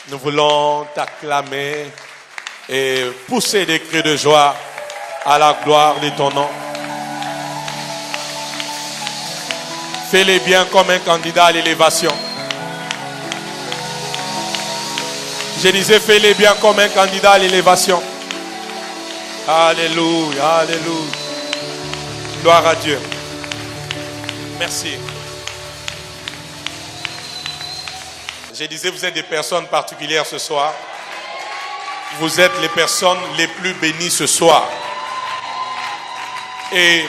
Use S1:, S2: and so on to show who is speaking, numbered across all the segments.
S1: Nous voulons t'acclamer et pousser des cris de joie à la gloire de ton nom. Fais-les bien comme un candidat à l'élévation. Je disais, fais-les bien comme un candidat à l'élévation. Alléluia, alléluia. Gloire à Dieu. Merci. Je disais, vous êtes des personnes particulières ce soir. Vous êtes les personnes les plus bénies ce soir. Et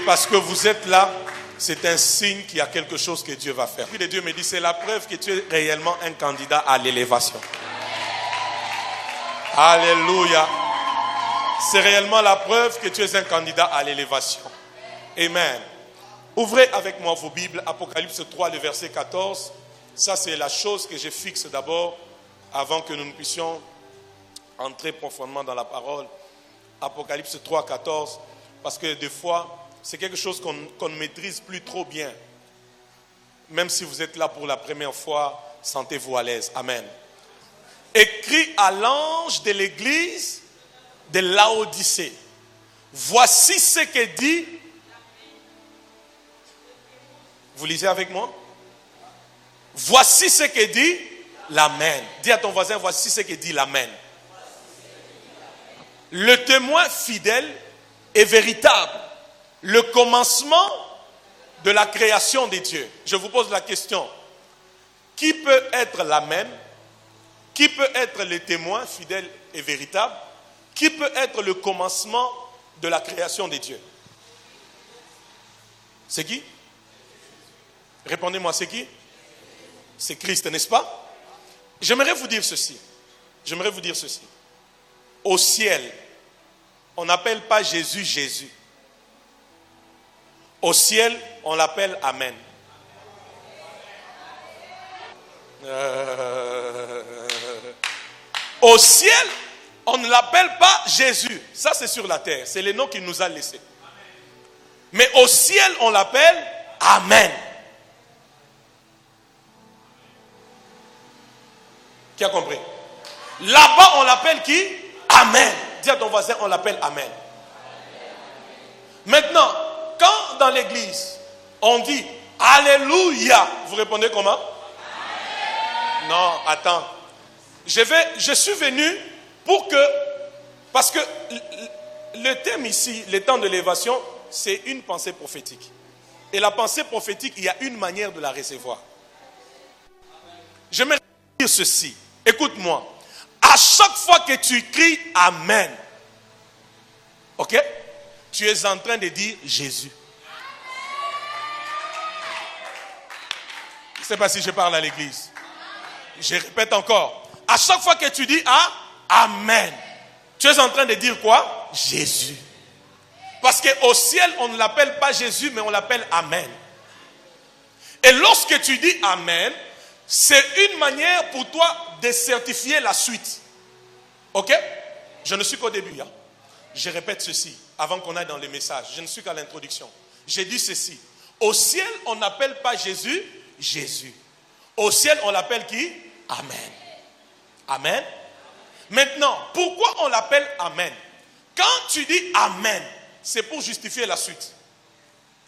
S1: parce que vous êtes là, c'est un signe qu'il y a quelque chose que Dieu va faire. Puis Dieu me dit, c'est la preuve que tu es réellement un candidat à l'élévation. Alléluia. C'est réellement la preuve que tu es un candidat à l'élévation. Amen. Ouvrez avec moi vos Bibles, Apocalypse 3, le verset 14. Ça, c'est la chose que je fixe d'abord avant que nous ne puissions entrer profondément dans la parole. Apocalypse 3, 14. Parce que des fois, c'est quelque chose qu'on ne maîtrise plus trop bien. Même si vous êtes là pour la première fois, sentez-vous à l'aise. Amen. Écrit à l'ange de l'église de Laodicée. Voici ce que dit. Vous lisez avec moi? Voici ce que dit l'Amen. Dis à ton voisin, voici ce que dit l'Amen. Le témoin fidèle et véritable. Le commencement de la création des dieux. Je vous pose la question. Qui peut être l'Amen? Qui peut être le témoin fidèle et véritable? Qui peut être le commencement de la création des dieux? C'est qui? Répondez-moi, c'est qui? C'est Christ, n'est-ce pas? J'aimerais vous dire ceci. Au ciel, on n'appelle pas Jésus Jésus. Au ciel, on l'appelle Amen. Au ciel, on ne l'appelle pas Jésus. Ça, c'est sur la terre. C'est le nom qu'il nous a laissé. Mais au ciel, on l'appelle Amen. Qui a compris? Là-bas, on l'appelle qui? Amen. Dis à ton voisin, on l'appelle Amen. Maintenant, quand dans l'église, on dit Alléluia, vous répondez comment? Amen. Non, attends. Je suis venu parce que le thème ici, le temps de l'élévation, c'est une pensée prophétique. Et la pensée prophétique, il y a une manière de la recevoir. J'aimerais dire ceci. Écoute-moi. À chaque fois que tu cries Amen, ok? Tu es en train de dire Jésus. Je ne sais pas si je parle à l'église. Je répète encore. À chaque fois que tu dis Amen, tu es en train de dire quoi? Jésus. Parce qu'au ciel, on ne l'appelle pas Jésus, mais on l'appelle Amen. Et lorsque tu dis Amen, c'est une manière pour toi de certifier la suite. Ok? Je ne suis qu'au début. Hein? Je répète ceci avant qu'on aille dans les messages. Je ne suis qu'à l'introduction. J'ai dit ceci. Au ciel, on n'appelle pas Jésus, Jésus. Au ciel, on l'appelle qui? Amen. Amen. Maintenant, pourquoi on l'appelle Amen? Quand tu dis Amen, c'est pour justifier la suite.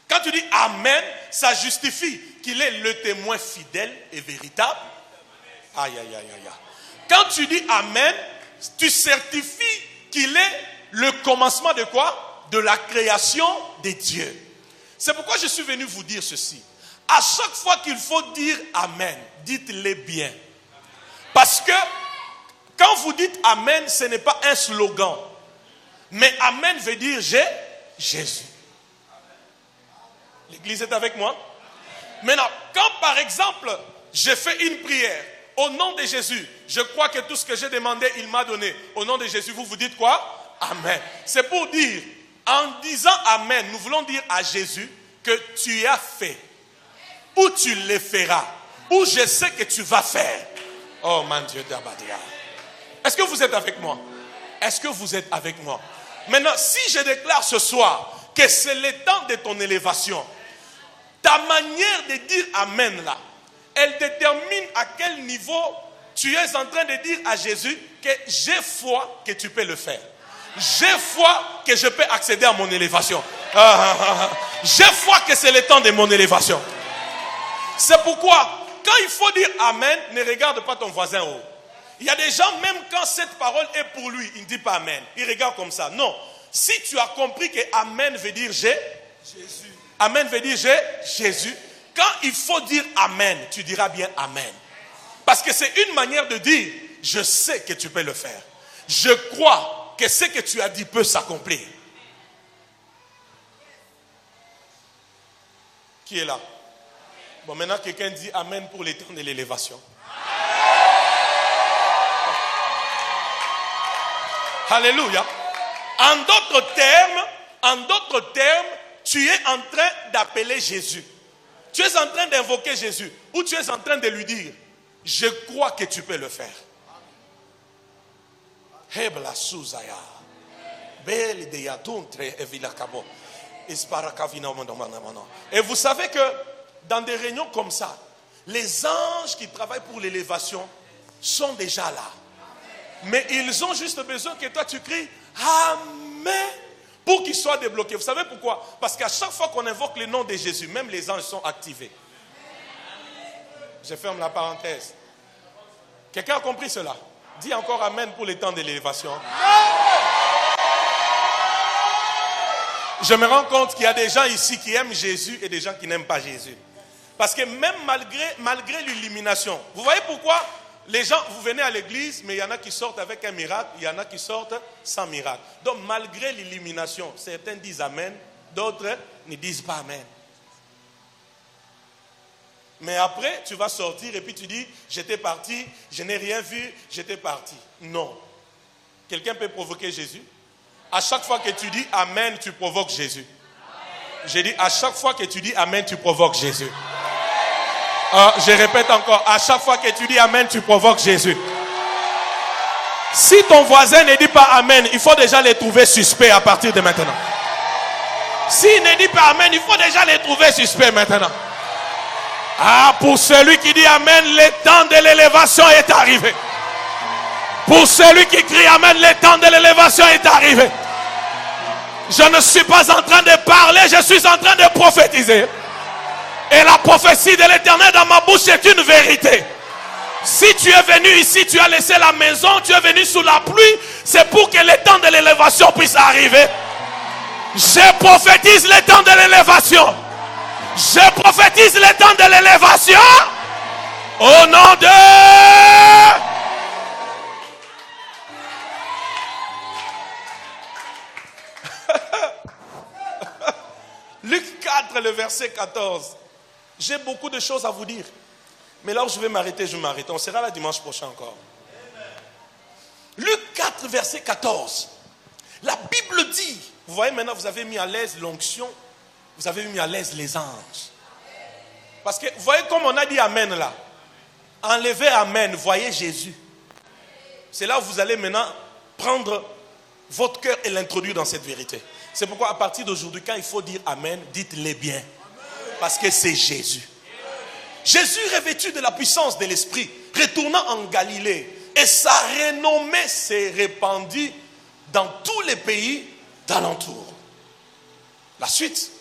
S1: Quand tu dis Amen, ça justifie qu'il est le témoin fidèle et véritable. Aïe, aïe, aïe, aïe. Quand tu dis Amen, tu certifies qu'il est le commencement de quoi? De la création des dieux. C'est pourquoi je suis venu vous dire ceci. À chaque fois qu'il faut dire Amen, dites-le bien. Parce que quand vous dites Amen, ce n'est pas un slogan. Mais Amen veut dire Jésus. L'église est avec moi? Maintenant, quand par exemple, je fais une prière au nom de Jésus, je crois que tout ce que j'ai demandé, il m'a donné. Au nom de Jésus, vous dites quoi? Amen. C'est pour dire, en disant Amen, nous voulons dire à Jésus que tu as fait, ou tu le feras, ou je sais que tu vas faire. Oh mon Dieu d'Abadia. Est-ce que vous êtes avec moi? Est-ce que vous êtes avec moi? Maintenant, si je déclare ce soir que c'est le temps de ton élévation, ta manière de dire Amen là, elle détermine à quel niveau tu es en train de dire à Jésus que j'ai foi que tu peux le faire. J'ai foi que je peux accéder à mon élévation. J'ai foi que c'est le temps de mon élévation. C'est pourquoi, quand il faut dire Amen, ne regarde pas ton voisin haut. Il y a des gens, même quand cette parole est pour lui, il ne dit pas Amen. Il regarde comme ça. Non. Si tu as compris que Amen veut dire j'ai Jésus. Amen veut dire j'ai Jésus. Quand il faut dire Amen, tu diras bien Amen. Parce que c'est une manière de dire, je sais que tu peux le faire. Je crois que ce que tu as dit peut s'accomplir. Qui est là? Bon, maintenant quelqu'un dit Amen pour les temps de l'élévation. Alléluia. En d'autres termes, tu es en train d'appeler Jésus. Tu es en train d'invoquer Jésus. Ou tu es en train de lui dire, je crois que tu peux le faire. Et vous savez que dans des réunions comme ça, les anges qui travaillent pour l'élévation sont déjà là. Mais ils ont juste besoin que toi tu cries Amen pour qu'ils soient débloqués. Vous savez pourquoi? Parce qu'à chaque fois qu'on invoque le nom de Jésus, même les anges sont activés. Je ferme la parenthèse. Quelqu'un a compris cela? Dis encore Amen pour les temps de l'élévation. Je me rends compte qu'il y a des gens ici qui aiment Jésus et des gens qui n'aiment pas Jésus. Parce que même malgré l'illumination, vous voyez pourquoi les gens, vous venez à l'église, mais il y en a qui sortent avec un miracle, il y en a qui sortent sans miracle. Donc malgré l'illumination, certains disent Amen, d'autres ne disent pas Amen. Mais après, tu vas sortir et puis tu dis, j'étais parti, je n'ai rien vu, j'étais parti. Non. Quelqu'un peut provoquer Jésus? À chaque fois que tu dis Amen, tu provoques Jésus. J'ai dit, à chaque fois que tu dis Amen, tu provoques Jésus. Je répète encore, à chaque fois que tu dis Amen, tu provoques Jésus. Si ton voisin ne dit pas Amen, il faut déjà les trouver suspects à partir de maintenant. S'il ne dit pas Amen, il faut déjà les trouver suspects maintenant. Pour celui qui dit Amen, le temps de l'élévation est arrivé. Pour celui qui crie Amen, le temps de l'élévation est arrivé. Je ne suis pas en train de parler, je suis en train de prophétiser. Et la prophétie de l'Éternel dans ma bouche est une vérité. Si tu es venu ici, tu as laissé la maison, tu es venu sous la pluie, c'est pour que le temps de l'élévation puisse arriver. Je prophétise le temps de l'élévation. Je prophétise le temps de l'élévation. Au nom de... Luc 4, le verset 14. J'ai beaucoup de choses à vous dire. Mais là où je vais m'arrêter, je m'arrête. On sera là dimanche prochain encore. Luc 4, verset 14. La Bible dit, vous voyez maintenant, vous avez mis à l'aise l'onction, vous avez mis à l'aise les anges. Parce que, vous voyez comme on a dit Amen là. Enlevez Amen, voyez Jésus. C'est là où vous allez maintenant prendre votre cœur et l'introduire dans cette vérité. C'est pourquoi à partir d'aujourd'hui, quand il faut dire Amen, dites-les bien. Parce que c'est Jésus. Jésus, revêtu de la puissance de l'Esprit, retournant en Galilée, et sa renommée s'est répandue dans tous les pays d'alentour. La suite.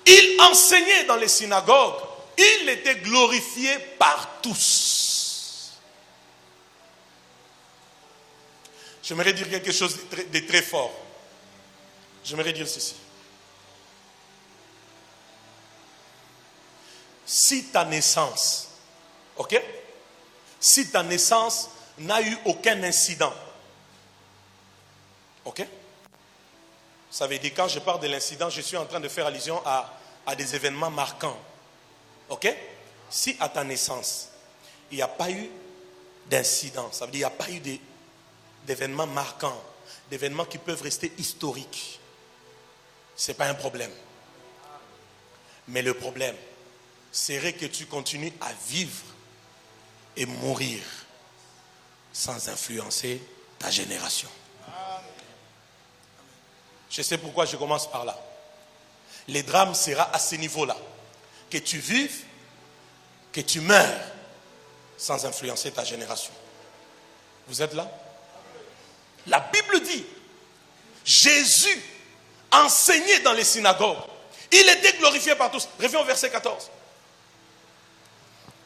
S1: Il enseignait dans les synagogues. Il était glorifié par tous. J'aimerais dire quelque chose de très fort. J'aimerais dire ceci. Si ta naissance, ok? Si ta naissance n'a eu aucun incident, ok? Ça veut dire quand je parle de l'incident, je suis en train de faire allusion à des événements marquants, ok? Si à ta naissance, il n'y a pas eu d'incident, ça veut dire qu'il n'y a pas eu d'événements marquants, d'événements qui peuvent rester historiques, ce n'est pas un problème. Mais le problème, serait que tu continues à vivre et mourir sans influencer ta génération. Je sais pourquoi je commence par là. Le drame sera à ce niveau-là. Que tu vives, que tu meurs, sans influencer ta génération. Vous êtes là? La Bible dit, Jésus enseignait dans les synagogues. Il était glorifié par tous. Reviens au verset 14.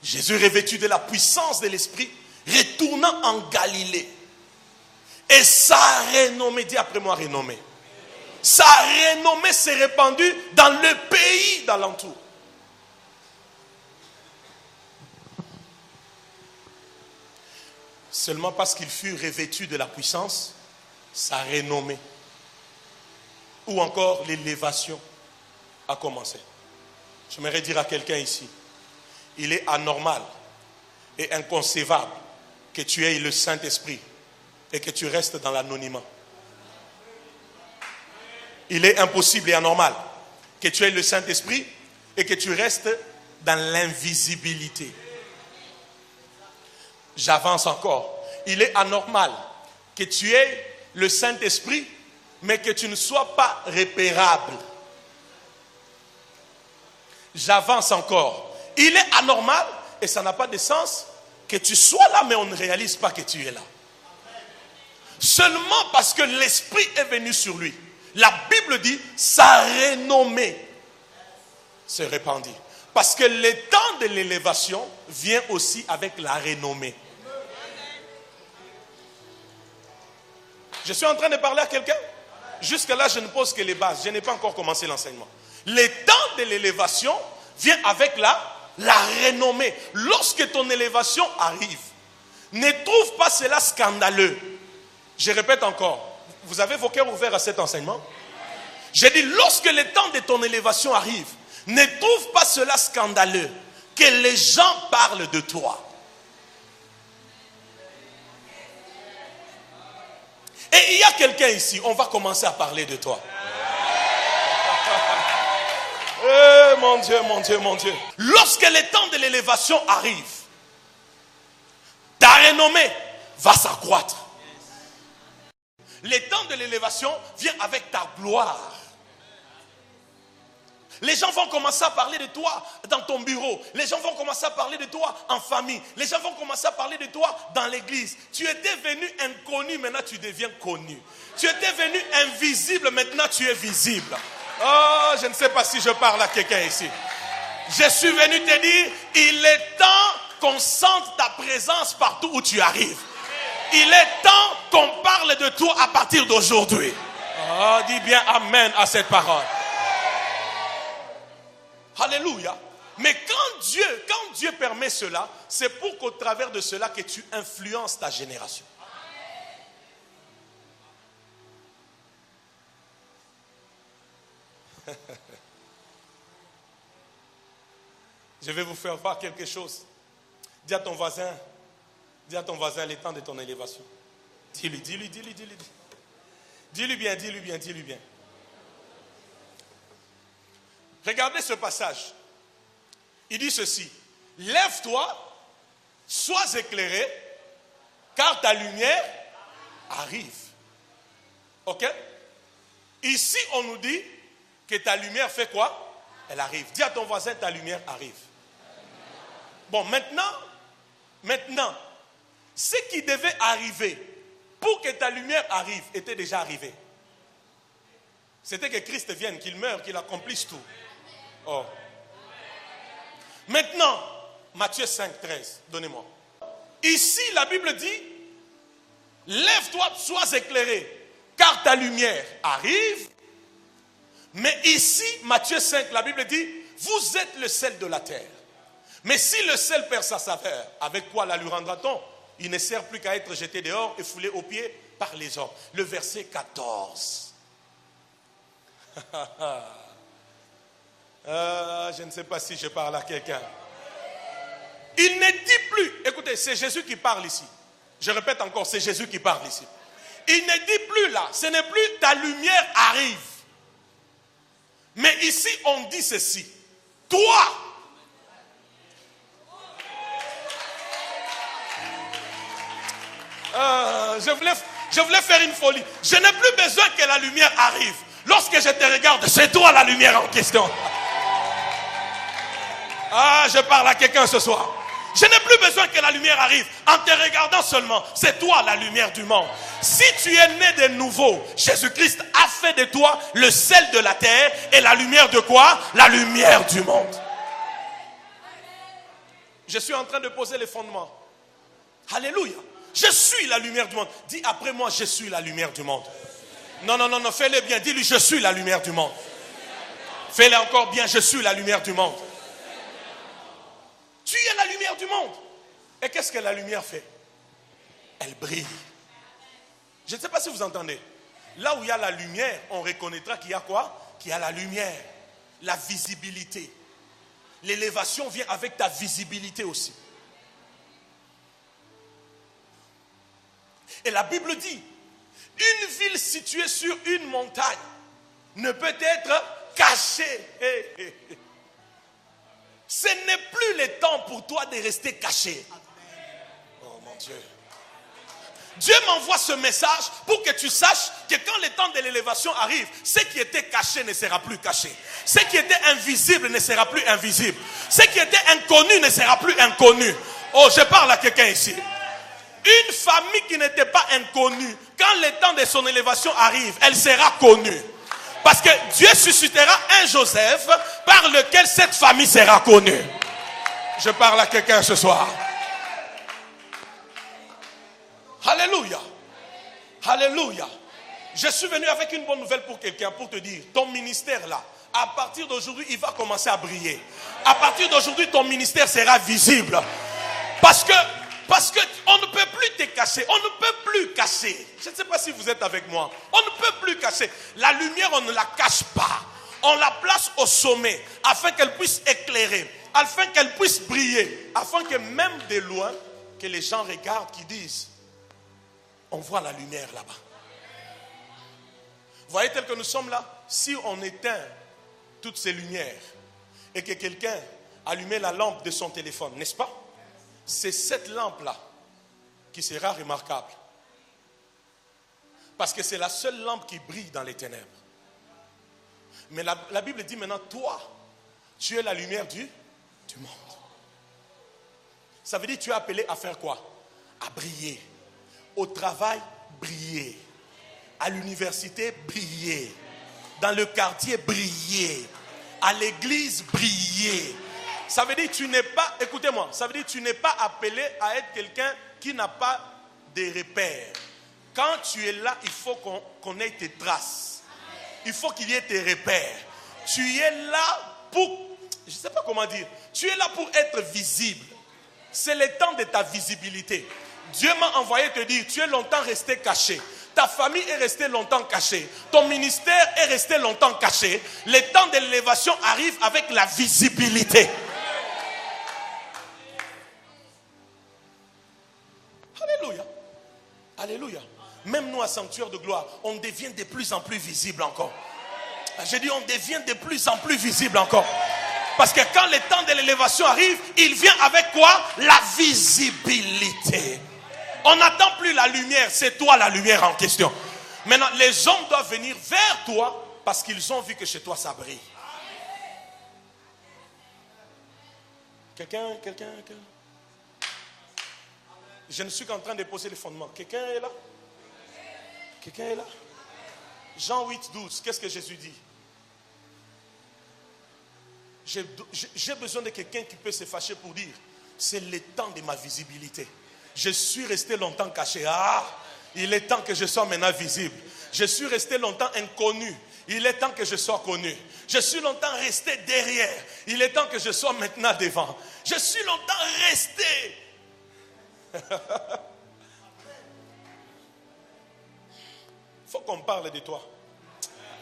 S1: Jésus, revêtu de la puissance de l'Esprit, retournant en Galilée. Et sa renommée, dis après moi renommée. Sa renommée s'est répandue dans le pays d'alentour. Seulement parce qu'il fut revêtu de la puissance, sa renommée, ou encore l'élévation, a commencé. J'aimerais dire à quelqu'un ici, il est anormal et inconcevable que tu aies le Saint-Esprit et que tu restes dans l'anonymat. Il est impossible et anormal que tu aies le Saint-Esprit et que tu restes dans l'invisibilité. J'avance encore. Il est anormal que tu aies le Saint-Esprit, mais que tu ne sois pas repérable. J'avance encore. Il est anormal, et ça n'a pas de sens, que tu sois là, mais on ne réalise pas que tu es là. Seulement parce que l'Esprit est venu sur lui. La Bible dit, sa renommée se répandit. Parce que le temps de l'élévation vient aussi avec la renommée. Je suis en train de parler à quelqu'un. Jusque-là, je ne pose que les bases. Je n'ai pas encore commencé l'enseignement. Le temps de l'élévation vient avec la renommée. Lorsque ton élévation arrive, ne trouve pas cela scandaleux. Je répète encore. Vous avez vos cœurs ouverts à cet enseignement? J'ai dit, lorsque le temps de ton élévation arrive, ne trouve pas cela scandaleux que les gens parlent de toi. Et il y a quelqu'un ici, on va commencer à parler de toi. Mon Dieu, mon Dieu, mon Dieu. Lorsque le temps de l'élévation arrive, ta renommée va s'accroître. Le temps de l'élévation vient avec ta gloire. Les gens vont commencer à parler de toi dans ton bureau. Les gens vont commencer à parler de toi en famille. Les gens vont commencer à parler de toi dans l'église. Tu étais venu inconnu, maintenant tu deviens connu. Tu étais venu invisible, maintenant tu es visible. Oh, je ne sais pas si je parle à quelqu'un ici. Je suis venu te dire, il est temps qu'on sente ta présence partout où tu arrives. Il est temps qu'on parle de toi à partir d'aujourd'hui. Oh, dis bien amen à cette parole. Alléluia. Mais quand Dieu permet cela, c'est pour qu'au travers de cela que tu influences ta génération. Je vais vous faire voir quelque chose. Dis à ton voisin, le temps de ton élévation. Dis-lui. Dis-lui bien. Regardez ce passage. Il dit ceci. Lève-toi, sois éclairé, car ta lumière arrive. Ok? Ici, on nous dit que ta lumière fait quoi? Elle arrive. Dis à ton voisin, ta lumière arrive. Bon, maintenant, ce qui devait arriver pour que ta lumière arrive était déjà arrivé. C'était que Christ vienne, qu'il meure, qu'il accomplisse tout. Oh. Maintenant, Matthieu 5, 13, donnez-moi. Ici, la Bible dit, lève-toi, sois éclairé, car ta lumière arrive. Mais ici, Matthieu 5, la Bible dit, vous êtes le sel de la terre. Mais si le sel perd sa saveur, avec quoi la lui rendra-t-on? Il ne sert plus qu'à être jeté dehors et foulé aux pieds par les hommes. Le verset 14. Je ne sais pas si je parle à quelqu'un. Il ne dit plus, écoutez, c'est Jésus qui parle ici. Je répète encore, c'est Jésus qui parle ici. Il ne dit plus là, ce n'est plus ta lumière arrive. Mais ici, on dit ceci. Toi, je voulais faire une folie. Je n'ai plus besoin que la lumière arrive. Lorsque je te regarde, c'est toi la lumière en question. Ah, je parle à quelqu'un ce soir. Je n'ai plus besoin que la lumière arrive. En te regardant seulement, c'est toi la lumière du monde. Si tu es né de nouveau, Jésus-Christ a fait de toi le sel de la terre et la lumière de quoi? La lumière du monde. Je suis en train de poser les fondements. Alléluia. Je suis la lumière du monde. Dis après moi, je suis la lumière du monde. Non, fais-le bien. Dis-lui, je suis la lumière du monde. Fais-le encore bien, je suis la lumière du monde. Tu es la lumière du monde. Et qu'est-ce que la lumière fait? Elle brille. Je ne sais pas si vous entendez. Là où il y a la lumière, on reconnaîtra qu'il y a quoi? Qu'il y a la lumière, la visibilité. L'élévation vient avec ta visibilité aussi. Et la Bible dit, une ville située sur une montagne ne peut être cachée. Ce n'est plus le temps pour toi de rester caché. Oh mon Dieu. Dieu m'envoie ce message pour que tu saches que quand le temps de l'élévation arrive, ce qui était caché ne sera plus caché. Ce qui était invisible ne sera plus invisible. Ce qui était inconnu ne sera plus inconnu. Oh, je parle à quelqu'un ici. Une famille qui n'était pas inconnue, quand le temps de son élévation arrive, elle sera connue. Parce que Dieu suscitera un Joseph par lequel cette famille sera connue. Je parle à quelqu'un ce soir. Alléluia. Alléluia. Je suis venu avec une bonne nouvelle pour quelqu'un, pour te dire, ton ministère là, à partir d'aujourd'hui, il va commencer à briller. À partir d'aujourd'hui, ton ministère sera visible. Parce que on ne peut plus te cacher. On ne peut plus cacher. Je ne sais pas si vous êtes avec moi. On ne peut plus cacher. La lumière, on ne la cache pas. On la place au sommet afin qu'elle puisse éclairer, afin qu'elle puisse briller, afin que même de loin, que les gens regardent, qui disent, on voit la lumière là-bas. Vous voyez tel que nous sommes là, si on éteint toutes ces lumières et que quelqu'un allumait la lampe de son téléphone, n'est-ce pas? C'est cette lampe-là qui sera remarquable. Parce que c'est la seule lampe qui brille dans les ténèbres. Mais la Bible dit maintenant, toi, tu es la lumière du monde. Ça veut dire que tu es appelé à faire quoi? À briller. Au travail, briller. À l'université, briller. Dans le quartier, briller. À l'église, briller. Ça veut dire que tu n'es pas, écoutez-moi, ça veut dire que tu n'es pas appelé à être quelqu'un qui n'a pas de repères. Quand tu es là, il faut qu'on ait tes traces. Il faut qu'il y ait tes repères. Tu es là pour, je ne sais pas comment dire, tu es là pour être visible. C'est le temps de ta visibilité. Dieu m'a envoyé te dire, tu es longtemps resté caché. Ta famille est restée longtemps cachée. Ton ministère est resté longtemps caché. Le temps de l'élévation arrive avec la visibilité. Alléluia. Alléluia. Même nous à Sanctuaire de Gloire, on devient de plus en plus visible encore. J'ai dit on devient de plus en plus visible encore. Parce que quand le temps de l'élévation arrive, il vient avec quoi? La visibilité. On n'attend plus la lumière, c'est toi la lumière en question. Maintenant, les hommes doivent venir vers toi parce qu'ils ont vu que chez toi ça brille. Quelqu'un. Je ne suis qu'en train de poser les fondements. Quelqu'un est là? Quelqu'un est là? Jean 8, 12, qu'est-ce que Jésus dit? J'ai besoin de quelqu'un qui peut se fâcher pour dire, c'est le temps de ma visibilité. Je suis resté longtemps caché. Il est temps que je sois maintenant visible. Je suis resté longtemps inconnu. Il est temps que je sois connu. Je suis longtemps resté derrière. Il est temps que je sois maintenant devant. Je suis longtemps resté. Faut qu'on parle de toi.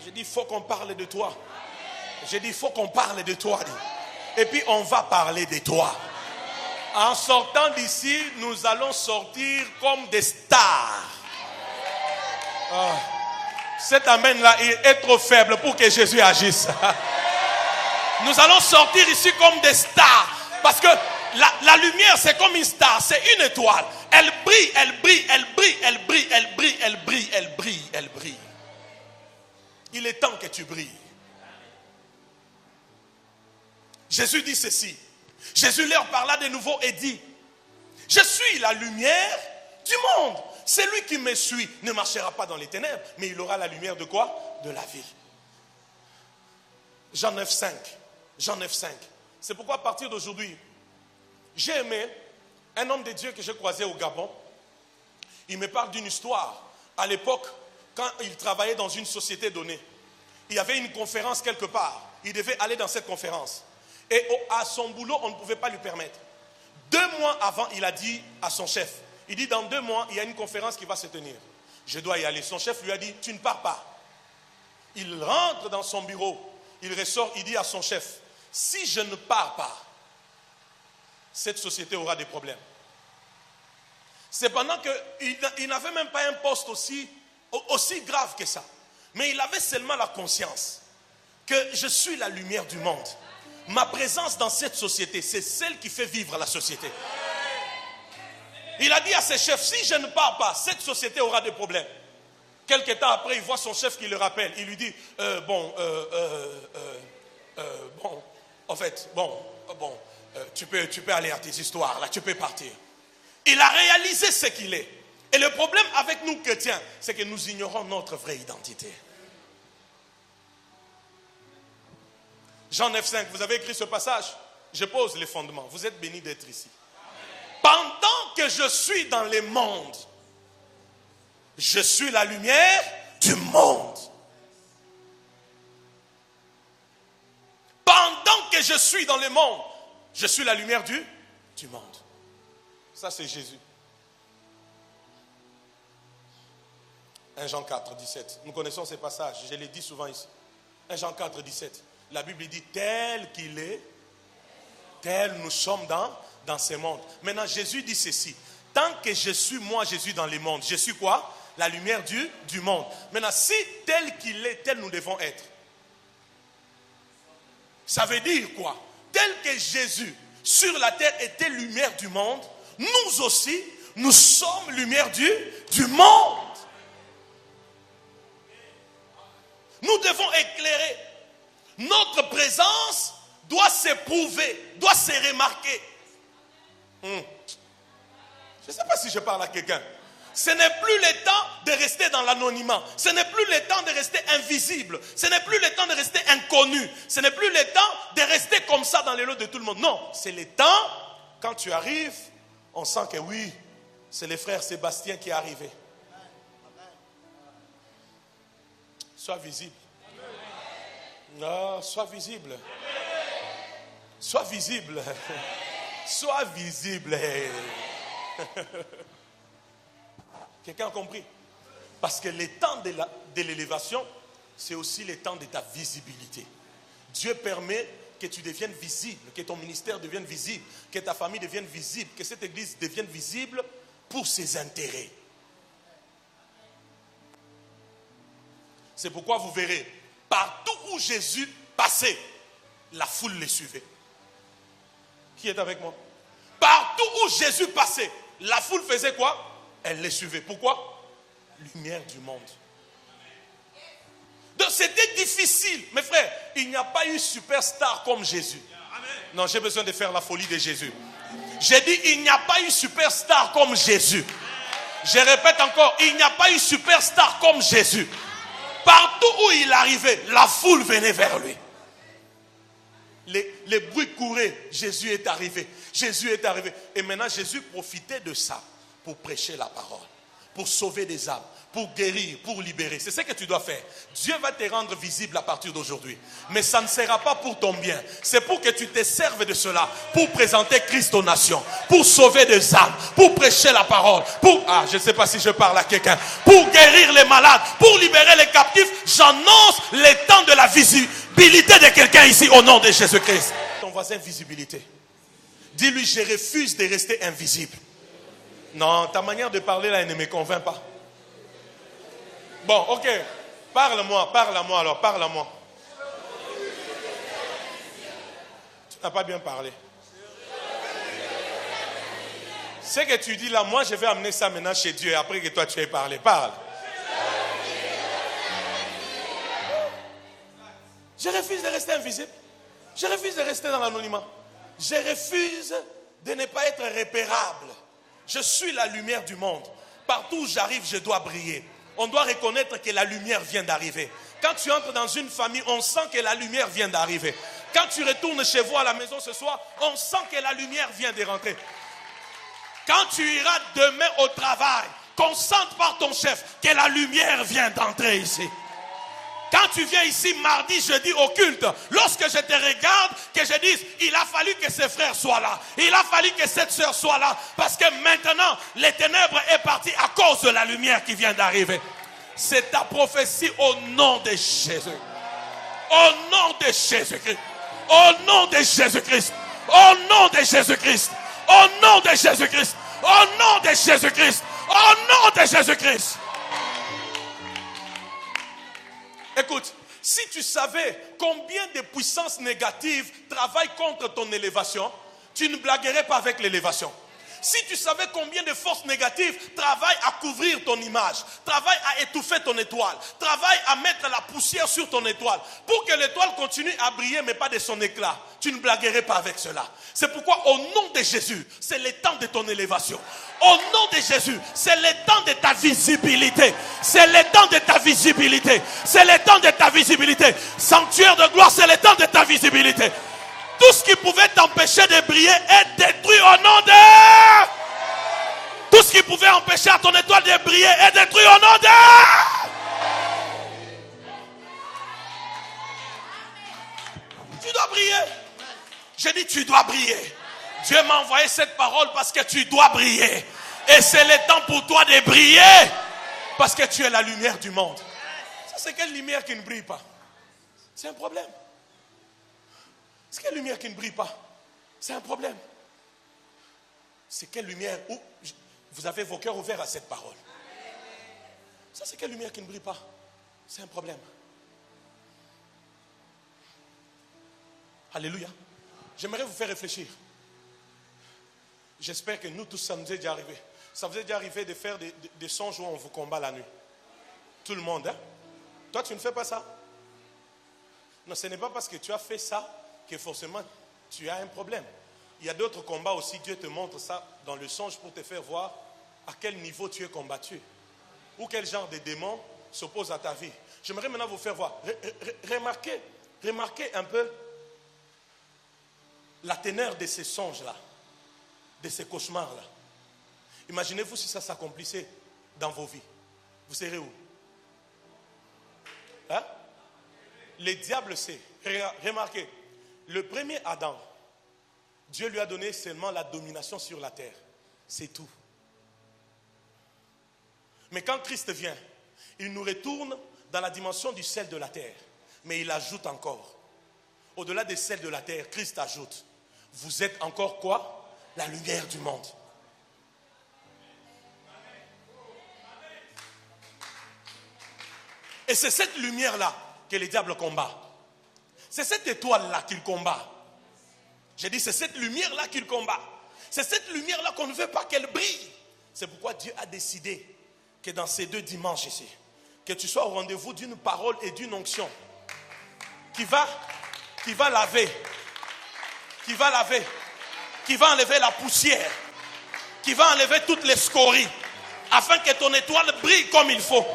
S1: J'ai dit, faut qu'on parle de toi. J'ai dit, faut qu'on parle de toi. Et puis, on va parler de toi. En sortant d'ici, nous allons sortir comme des stars. Cet amen-là est trop faible pour que Jésus agisse. Nous allons sortir ici comme des stars. Parce que la lumière, c'est comme une star. C'est une étoile. Elle brille, elle brille, elle brille, elle brille, elle brille, elle brille, elle brille, elle brille. Il est temps que tu brilles. Jésus dit ceci. Jésus leur parla de nouveau et dit, je suis la lumière du monde. Celui qui me suit ne marchera pas dans les ténèbres, mais il aura la lumière de quoi? De la vie. Jean 9,5. Jean 9,5. C'est pourquoi à partir d'aujourd'hui, j'ai aimé un homme de Dieu que j'ai croisé au Gabon. Il me parle d'une histoire. À l'époque, quand il travaillait dans une société donnée, il y avait une conférence quelque part. Il devait aller dans cette conférence. Et à son boulot, on ne pouvait pas lui permettre. 2 mois avant, il a dit à son chef, il dit dans 2 mois, il y a une conférence qui va se tenir. Je dois y aller. Son chef lui a dit, tu ne pars pas. Il rentre dans son bureau. Il ressort, il dit à son chef, si je ne pars pas, cette société aura des problèmes. Cependant qu'il n'avait même pas un poste aussi grave que ça. Mais il avait seulement la conscience que je suis la lumière du monde. Ma présence dans cette société, c'est celle qui fait vivre la société. Il a dit à ses chefs, si je ne pars pas, cette société aura des problèmes. Quelque temps après, il voit son chef qui le rappelle. Il lui dit, tu peux aller à tes histoires, là, tu peux partir. Il a réalisé ce qu'il est. Et le problème avec nous chrétiens, c'est que nous ignorons notre vraie identité. Jean 9,5, vous avez écrit ce passage? Je pose les fondements. Vous êtes bénis d'être ici. Pendant que je suis dans le monde, je suis la lumière du monde. Pendant que je suis dans le monde, je suis la lumière du monde. Ça, c'est Jésus. 1 Jean 4, 17. Nous connaissons ces passages. Je les dis souvent ici. 1 Jean 4, 17. La Bible dit, tel qu'il est, tel nous sommes dans ce monde. Maintenant, Jésus dit ceci. Tant que je suis, moi, Jésus, dans le monde, je suis quoi? La lumière du monde. Maintenant, si tel qu'il est, tel nous devons être. Ça veut dire quoi? Tel que Jésus, sur la terre, était lumière du monde, nous aussi, nous sommes lumière du monde. Nous devons éclairer. Notre présence doit s'éprouver, doit se remarquer. Je ne sais pas si je parle à quelqu'un. Ce n'est plus le temps de rester dans l'anonymat. Ce n'est plus le temps de rester invisible. Ce n'est plus le temps de rester inconnu. Ce n'est plus le temps de rester comme ça dans les lots de tout le monde. Non, c'est le temps, quand tu arrives, on sent que oui, c'est le frère Sébastien qui est arrivé. Sois visible. Non, sois visible. Sois visible. Sois visible. Quelqu'un a compris? Parce que le temps de l'élévation, c'est aussi le temps de ta visibilité. Dieu permet que tu deviennes visible, que ton ministère devienne visible, que ta famille devienne visible, que cette église devienne visible pour ses intérêts. C'est pourquoi vous verrez, partout où Jésus passait, la foule le suivait. Qui est avec moi? Partout où Jésus passait, la foule faisait quoi? Elle le suivait. Pourquoi? Lumière du monde. Donc c'était difficile. Mes frères, il n'y a pas eu superstar comme Jésus. Non, j'ai besoin de faire la folie de Jésus. J'ai dit, il n'y a pas eu superstar comme Jésus. Je répète encore, il n'y a pas eu superstar comme Jésus. Partout où il arrivait, la foule venait vers lui. Les bruits couraient. Jésus est arrivé. Jésus est arrivé. Et maintenant, Jésus profitait de ça pour prêcher la parole, pour sauver des âmes, pour guérir, pour libérer. C'est ce que tu dois faire. Dieu va te rendre visible à partir d'aujourd'hui. Mais ça ne sera pas pour ton bien. C'est pour que tu te serves de cela, pour présenter Christ aux nations, pour sauver des âmes, pour prêcher la parole, je ne sais pas si je parle à quelqu'un, pour guérir les malades, pour libérer les captifs. J'annonce le temps de la visibilité de quelqu'un ici au nom de Jésus-Christ. Ton voisin, visibilité. Dis-lui, je refuse de rester invisible. Non, ta manière de parler là, elle ne me convainc pas. Bon, ok. Parle-moi alors, parle-moi. Tu n'as pas bien parlé. Ce que tu dis là, moi je vais amener ça maintenant chez Dieu après que toi tu aies parlé. Parle. Je refuse de rester invisible. Je refuse de rester dans l'anonymat. Je refuse de ne pas être repérable. Je suis la lumière du monde. Partout où j'arrive, je dois briller. On doit reconnaître que la lumière vient d'arriver. Quand tu entres dans une famille, on sent que la lumière vient d'arriver. Quand tu retournes chez vous à la maison ce soir, on sent que la lumière vient de rentrer. Quand tu iras demain au travail, qu'on sente par ton chef que la lumière vient d'entrer ici. Quand tu viens ici mardi, jeudi au culte, lorsque je te regarde, que je dise, il a fallu que ces frères soient là. Il a fallu que cette sœur soit là. Parce que maintenant, les ténèbres est parti à cause de la lumière qui vient d'arriver. C'est ta prophétie au nom de Jésus. Au nom de Jésus-Christ. Au nom de Jésus-Christ. Au nom de Jésus-Christ. Au nom de Jésus-Christ. Au nom de Jésus-Christ. Au nom de Jésus-Christ. Écoute, si tu savais combien de puissances négatives travaillent contre ton élévation, tu ne blaguerais pas avec l'élévation. Si tu savais combien de forces négatives travaillent à couvrir ton image, travaillent à étouffer ton étoile, travaillent à mettre la poussière sur ton étoile, pour que l'étoile continue à briller mais pas de son éclat, tu ne blaguerais pas avec cela. C'est pourquoi au nom de Jésus, c'est le temps de ton élévation. Au nom de Jésus, c'est le temps de ta visibilité. C'est le temps de ta visibilité. C'est le temps de ta visibilité. Sanctuaire de gloire, c'est le temps de ta visibilité. Tout ce qui pouvait t'empêcher de briller est détruit au nom de... Tout ce qui pouvait empêcher à ton étoile de briller est détruit au nom de... Tu dois briller. J'ai dit tu dois briller. Dieu m'a envoyé cette parole parce que tu dois briller. Et c'est le temps pour toi de briller. Parce que tu es la lumière du monde. Ça, c'est quelle lumière qui ne brille pas? C'est un problème. C'est quelle lumière qui ne brille pas? C'est un problème. C'est quelle lumière où vous avez vos cœurs ouverts à cette parole? Ça, c'est quelle lumière qui ne brille pas? C'est un problème. Alléluia. J'aimerais vous faire réfléchir. J'espère que nous tous, ça nous est déjà arrivé. Ça vous est déjà arrivé de faire des songes où on vous combat la nuit? Tout le monde, hein? Toi, tu ne fais pas ça? Non, ce n'est pas parce que tu as fait ça que forcément tu as un problème. Il y a d'autres combats aussi, Dieu te montre ça dans le songe pour te faire voir à quel niveau tu es combattu. Ou quel genre de démon s'oppose à ta vie. J'aimerais maintenant vous faire voir. Remarquez un peu la teneur de ces songes-là, de ces cauchemars-là. Imaginez-vous si ça s'accomplissait dans vos vies. Vous serez où? Hein? Le diable sait. Remarquez, le premier Adam, Dieu lui a donné seulement la domination sur la terre. C'est tout. Mais quand Christ vient, il nous retourne dans la dimension du sel de la terre. Mais il ajoute encore. Au-delà des sels de la terre, Christ ajoute. Vous êtes encore quoi? La lumière du monde. Et c'est cette lumière-là que le diable combat. C'est cette étoile-là qu'il combat. J'ai dit, c'est cette lumière-là qu'il combat. C'est cette lumière-là qu'on ne veut pas qu'elle brille. C'est pourquoi Dieu a décidé que dans ces 2 dimanches ici, que tu sois au rendez-vous d'une parole et d'une onction qui va laver, qui va enlever la poussière, qui va enlever toutes les scories, afin que ton étoile brille comme il faut.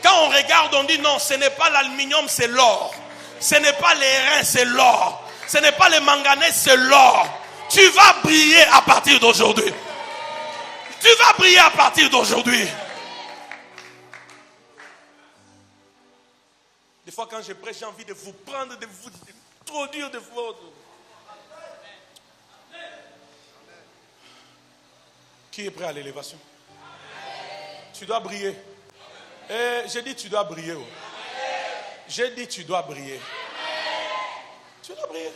S1: Quand on regarde, on dit non, ce n'est pas l'aluminium, c'est l'or. Ce n'est pas les reins, c'est l'or. Ce n'est pas les manganèses, c'est l'or. Tu vas briller à partir d'aujourd'hui. Tu vas briller à partir d'aujourd'hui. Des fois, quand je prêche, j'ai envie de vous prendre, de vous trop dur de vous. Qui est prêt à l'élévation? Tu dois briller. J'ai dit tu dois briller. Oh. J'ai dit tu dois briller. Tu dois briller.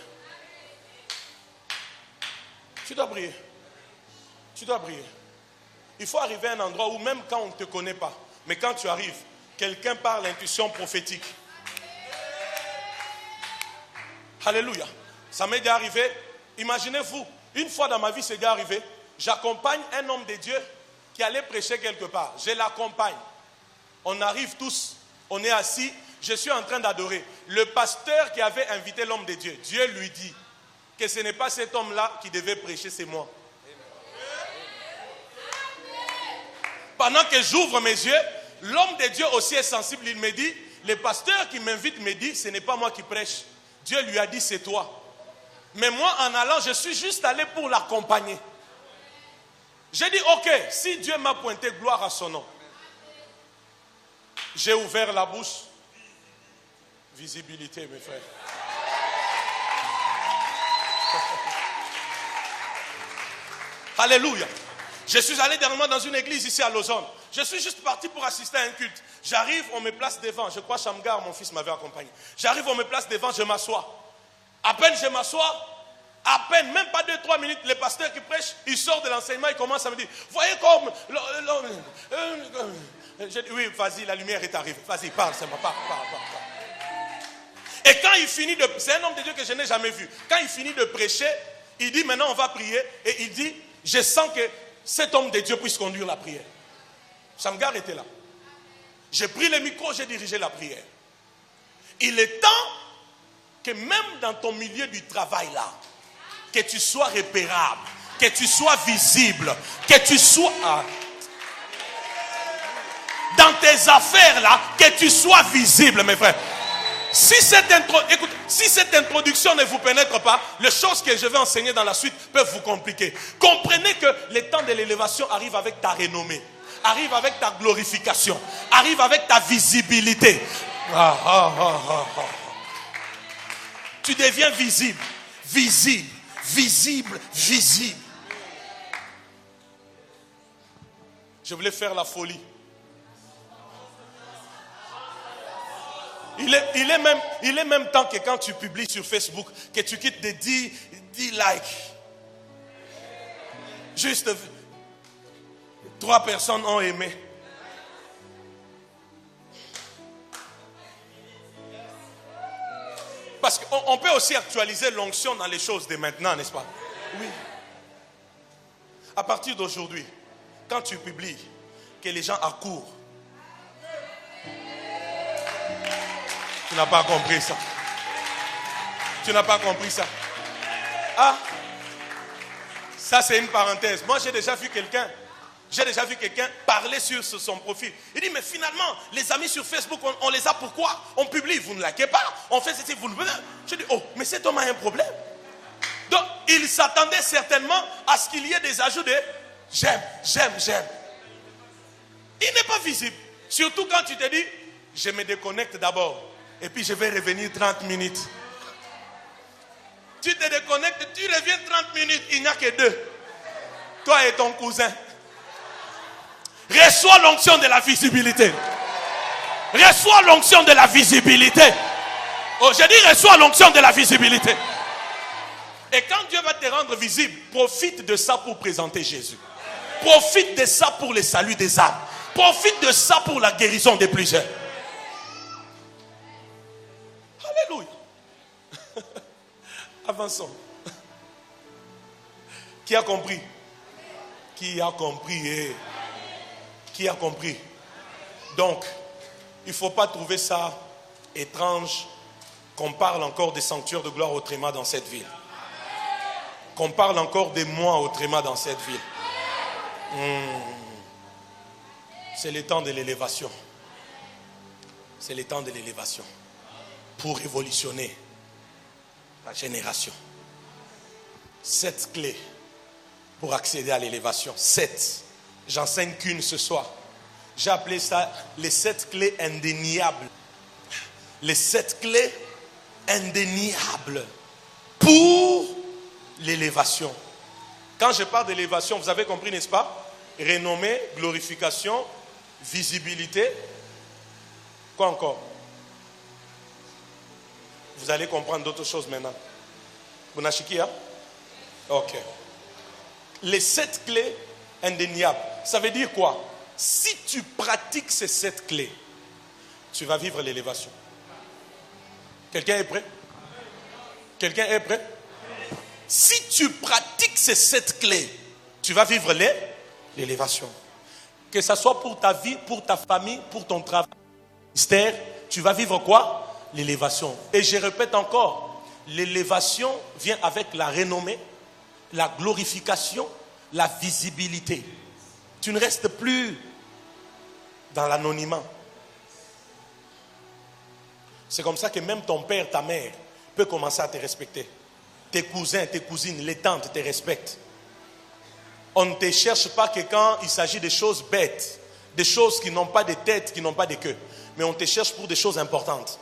S1: Tu dois briller. Tu dois briller. Il faut arriver à un endroit où même quand on ne te connaît pas, mais quand tu arrives, quelqu'un parle l'intuition prophétique. Alléluia. Ça m'est déjà arrivé. Imaginez-vous, une fois dans ma vie, c'est déjà arrivé. J'accompagne un homme de Dieu qui allait prêcher quelque part. Je l'accompagne. On arrive tous, on est assis, je suis en train d'adorer. Le pasteur qui avait invité l'homme de Dieu, Dieu lui dit que ce n'est pas cet homme-là qui devait prêcher, c'est moi. Pendant que j'ouvre mes yeux, l'homme de Dieu aussi est sensible. Il me dit, le pasteur qui m'invite me dit, ce n'est pas moi qui prêche. Dieu lui a dit, c'est toi. Mais moi, en allant, je suis juste allé pour l'accompagner. J'ai dit, ok, si Dieu m'a pointé, gloire à son nom. J'ai ouvert la bouche. Visibilité, mes frères. Alléluia. Je suis allé dernièrement dans une église ici à Lausanne. Je suis juste parti pour assister à un culte. J'arrive, on me place devant. Je crois Shamgar, mon fils m'avait accompagné. J'arrive, on me place devant, je m'assois. À peine je m'assois, à peine, même pas 2-3 minutes, le pasteur qui prêche, il sort de l'enseignement, il commence à me dire, voyez comme... Je dis, oui, vas-y, la lumière est arrivée. Vas-y, parle, c'est moi, parle. Et quand il finit de... C'est un homme de Dieu que je n'ai jamais vu. Quand il finit de prêcher, il dit, maintenant on va prier. Et il dit, je sens que cet homme de Dieu puisse conduire la prière. Shamgar était là. J'ai pris le micro, j'ai dirigé la prière. Il est temps que même dans ton milieu du travail là, que tu sois repérable, que tu sois visible, que tu sois... dans tes affaires là, que tu sois visible, mes frères. Si cette introduction ne vous pénètre pas, les choses que je vais enseigner dans la suite peuvent vous compliquer. Comprenez que le temps de l'élévation arrive avec ta renommée, arrive avec ta glorification, arrive avec ta visibilité. Tu deviens visible. Je voulais faire la folie. Il est même temps que quand tu publies sur Facebook, que tu quittes de 10 likes. Juste 3 personnes ont aimé. Parce qu'on peut aussi actualiser l'onction dans les choses de maintenant, n'est-ce pas? Oui. À partir d'aujourd'hui, quand tu publies, que les gens accourent. Tu n'as pas compris ça. Tu n'as pas compris ça. Ah, ça c'est une parenthèse. Moi j'ai déjà vu quelqu'un parler sur son profil. Il dit mais finalement les amis sur Facebook on les a pourquoi? On publie, vous ne likez pas. On fait ceci, vous ne... Je dis oh mais cet homme a un problème. Donc il s'attendait certainement à ce qu'il y ait des ajouts de j'aime. Il n'est pas visible. Surtout quand tu te dis je me déconnecte d'abord. Et puis je vais revenir 30 minutes. Tu te déconnectes, tu reviens 30 minutes, il n'y a que 2. Toi et ton cousin. Reçois l'onction de la visibilité. Reçois l'onction de la visibilité. Oh, j'ai dit reçois l'onction de la visibilité. Et quand Dieu va te rendre visible, profite de ça pour présenter Jésus. Profite de ça pour le salut des âmes. Profite de ça pour la guérison de plusieurs. Alléluia. Avançons. Qui a compris? Qui a compris? Qui a compris? Donc, il ne faut pas trouver ça étrange qu'on parle encore des sanctuaires de gloire au Tréma dans cette ville. Qu'on parle encore des mois au Tréma dans cette ville. C'est le temps de l'élévation. C'est le temps de l'élévation. Pour révolutionner la génération. 7 clés pour accéder à l'élévation. 7. J'enseigne qu'une ce soir. J'ai appelé ça les 7 clés indéniables. Les 7 clés indéniables pour l'élévation. Quand je parle d'élévation, vous avez compris, n'est-ce pas? Renommée, glorification, visibilité. Quoi encore? Vous allez comprendre d'autres choses maintenant. Bunashiki, hein? Ok. Les 7 clés indéniables. Ça veut dire quoi? Si tu pratiques ces 7 clés, tu vas vivre l'élévation. Quelqu'un est prêt? Quelqu'un est prêt? Si tu pratiques ces 7 clés, tu vas vivre l'élévation. Que ce soit pour ta vie, pour ta famille, pour ton travail, ministère, tu vas vivre quoi? L'élévation. Et je répète encore, l'élévation vient avec la renommée, la glorification, la visibilité. Tu ne restes plus dans l'anonymat. C'est comme ça que même ton père, ta mère peut commencer à te respecter. Tes cousins, tes cousines, les tantes te respectent. On ne te cherche pas que quand il s'agit de choses bêtes, des choses qui n'ont pas de tête, qui n'ont pas de queue. Mais on te cherche pour des choses importantes.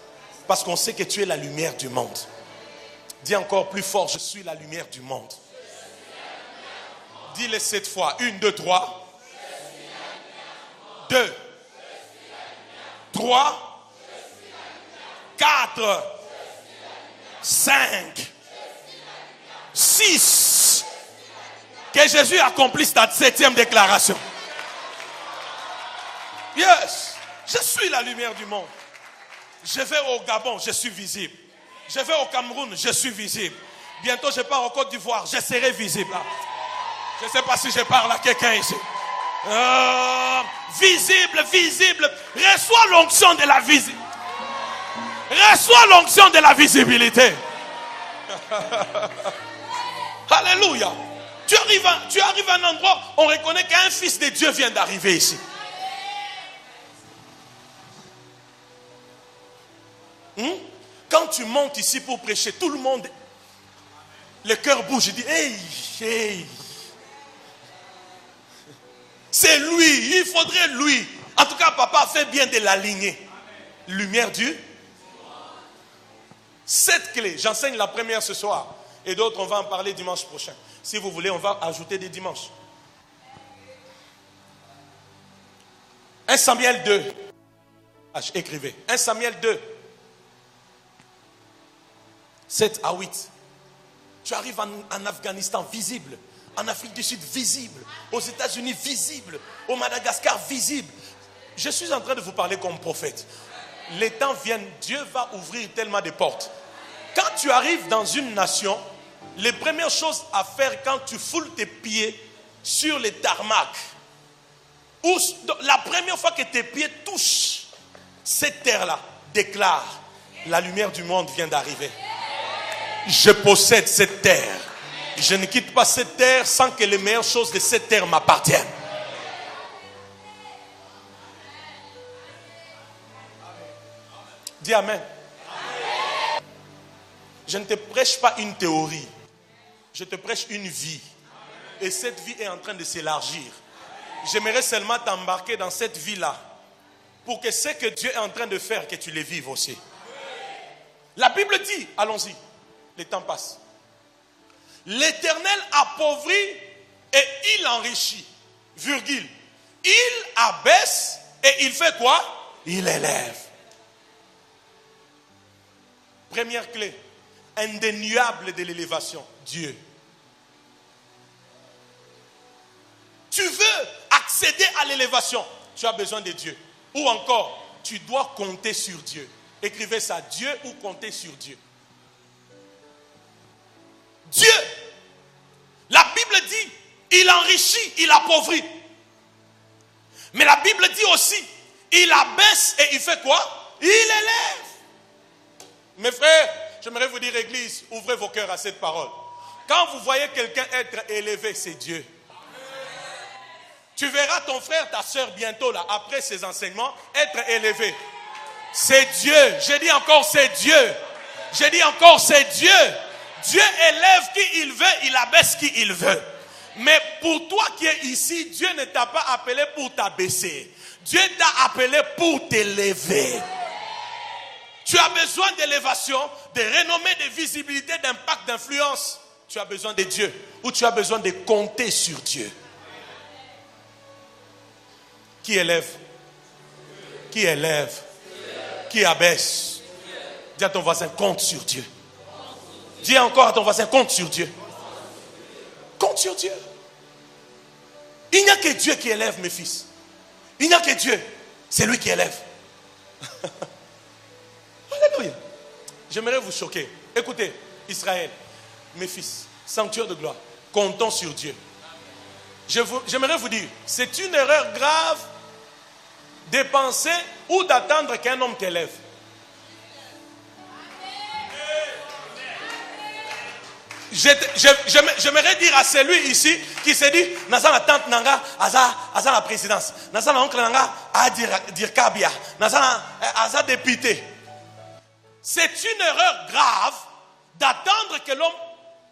S1: Parce qu'on sait que tu es la lumière du monde. Dis encore plus fort, je suis la lumière du monde. Dis-le 7 fois. 1, 2, 3. 2. 3. 4. 5. 6. Que Jésus accomplisse ta 7e déclaration. Yes. Je suis la lumière du monde. Je vais au Gabon, je suis visible. Je vais au Cameroun, je suis visible. Bientôt je pars au Côte d'Ivoire, je serai visible. Je ne sais pas si je parle à quelqu'un ici. Visible, visible. Reçois l'onction de la visibilité. Reçois l'onction de la visibilité. Alléluia. Tu arrives à un endroit, on reconnaît qu'un fils de Dieu vient d'arriver ici. Quand tu montes ici pour prêcher, tout le monde, le cœur bouge. Il dit, hey. C'est lui, il faudrait lui. En tout cas, papa fait bien de l'aligner. Lumière du. 7 clés. J'enseigne la première ce soir. Et d'autres, on va en parler dimanche prochain. Si vous voulez, on va ajouter des dimanches. 1 Samuel 2. Écrivez. 1 Samuel 2. 7 à 8. Tu arrives en Afghanistan, visible. En Afrique du Sud, visible. Aux États-Unis, visible. Au Madagascar, visible. Je suis en train de vous parler comme prophète. Les temps viennent, Dieu va ouvrir tellement de portes. Quand tu arrives dans une nation, les premières choses à faire quand tu foules tes pieds sur les tarmacs, ou la première fois que tes pieds touchent cette terre-là, déclare, la lumière du monde vient d'arriver. Je possède cette terre. Je ne quitte pas cette terre sans que les meilleures choses de cette terre m'appartiennent. Dis Amen. Je ne te prêche pas une théorie. Je te prêche une vie. Et cette vie est en train de s'élargir. J'aimerais seulement t'embarquer dans cette vie-là pour que ce que Dieu est en train de faire, que tu les vives aussi. La Bible dit, allons-y. Le temps passe. L'Éternel appauvrit et il enrichit. Virgule. Il abaisse et il fait quoi? Il élève. Première clé. Indéniable de l'élévation. Dieu. Tu veux accéder à l'élévation. Tu as besoin de Dieu. Ou encore, tu dois compter sur Dieu. Écrivez ça. Dieu ou compter sur Dieu. Dieu, la Bible dit, il enrichit, il appauvrit. Mais la Bible dit aussi, il abaisse et il fait quoi? Il élève. Mes frères, j'aimerais vous dire, Église, ouvrez vos cœurs à cette parole. Quand vous voyez quelqu'un être élevé, c'est Dieu. Tu verras ton frère, ta soeur bientôt, là, après ces enseignements, être élevé. C'est Dieu. J'ai dit encore, c'est Dieu. J'ai dit encore, c'est Dieu. Dieu élève qui il veut, il abaisse qui il veut. Mais pour toi qui es ici, Dieu ne t'a pas appelé pour t'abaisser. Dieu t'a appelé pour t'élever. Tu as besoin d'élévation, de renommée, de visibilité, d'impact, d'influence. Tu as besoin de Dieu ou tu as besoin de compter sur Dieu. Qui élève? Qui élève? Qui abaisse? Dis à ton voisin, compte sur Dieu. Dis encore à ton voisin, compte sur Dieu. Compte sur Dieu. Il n'y a que Dieu qui élève, mes fils. Il n'y a que Dieu. C'est lui qui élève. Alléluia. J'aimerais vous choquer. Écoutez, Israël, mes fils, sanctuaire de gloire, comptons sur Dieu. J'aimerais vous dire, c'est une erreur grave de penser ou d'attendre qu'un homme t'élève. J'aimerais dire à celui ici qui se dit Naza la tante nanga aza la présidence, Naza la oncle nanga a dire kabia, Naza aza député. C'est une erreur grave d'attendre que l'homme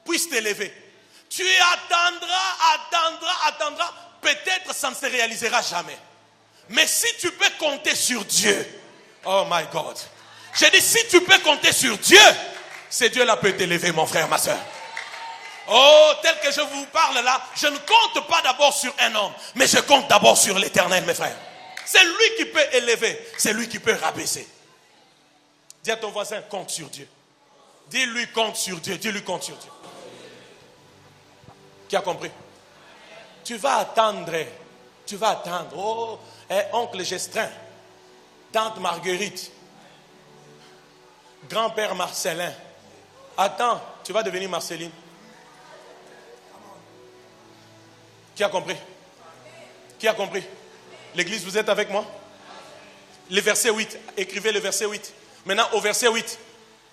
S1: puisse t'élever. Tu attendras, peut-être ça ne se réalisera jamais. Mais si tu peux compter sur Dieu, oh my God, j'ai dit si tu peux compter sur Dieu, c'est Dieu là peut t'élever, mon frère, ma soeur. Oh, tel que je vous parle là, je ne compte pas d'abord sur un homme, mais je compte d'abord sur l'Éternel, mes frères. C'est lui qui peut élever, c'est lui qui peut rabaisser. Dis à ton voisin, compte sur Dieu. Dis-lui, compte sur Dieu. Dis-lui, compte sur Dieu. Qui a compris? Tu vas attendre. Oh, oncle Gestrin, tante Marguerite, grand-père Marcelin. Attends, tu vas devenir Marceline. Qui a compris? Qui a compris? L'église, vous êtes avec moi? Le verset 8, écrivez le verset 8. Maintenant, au verset 8,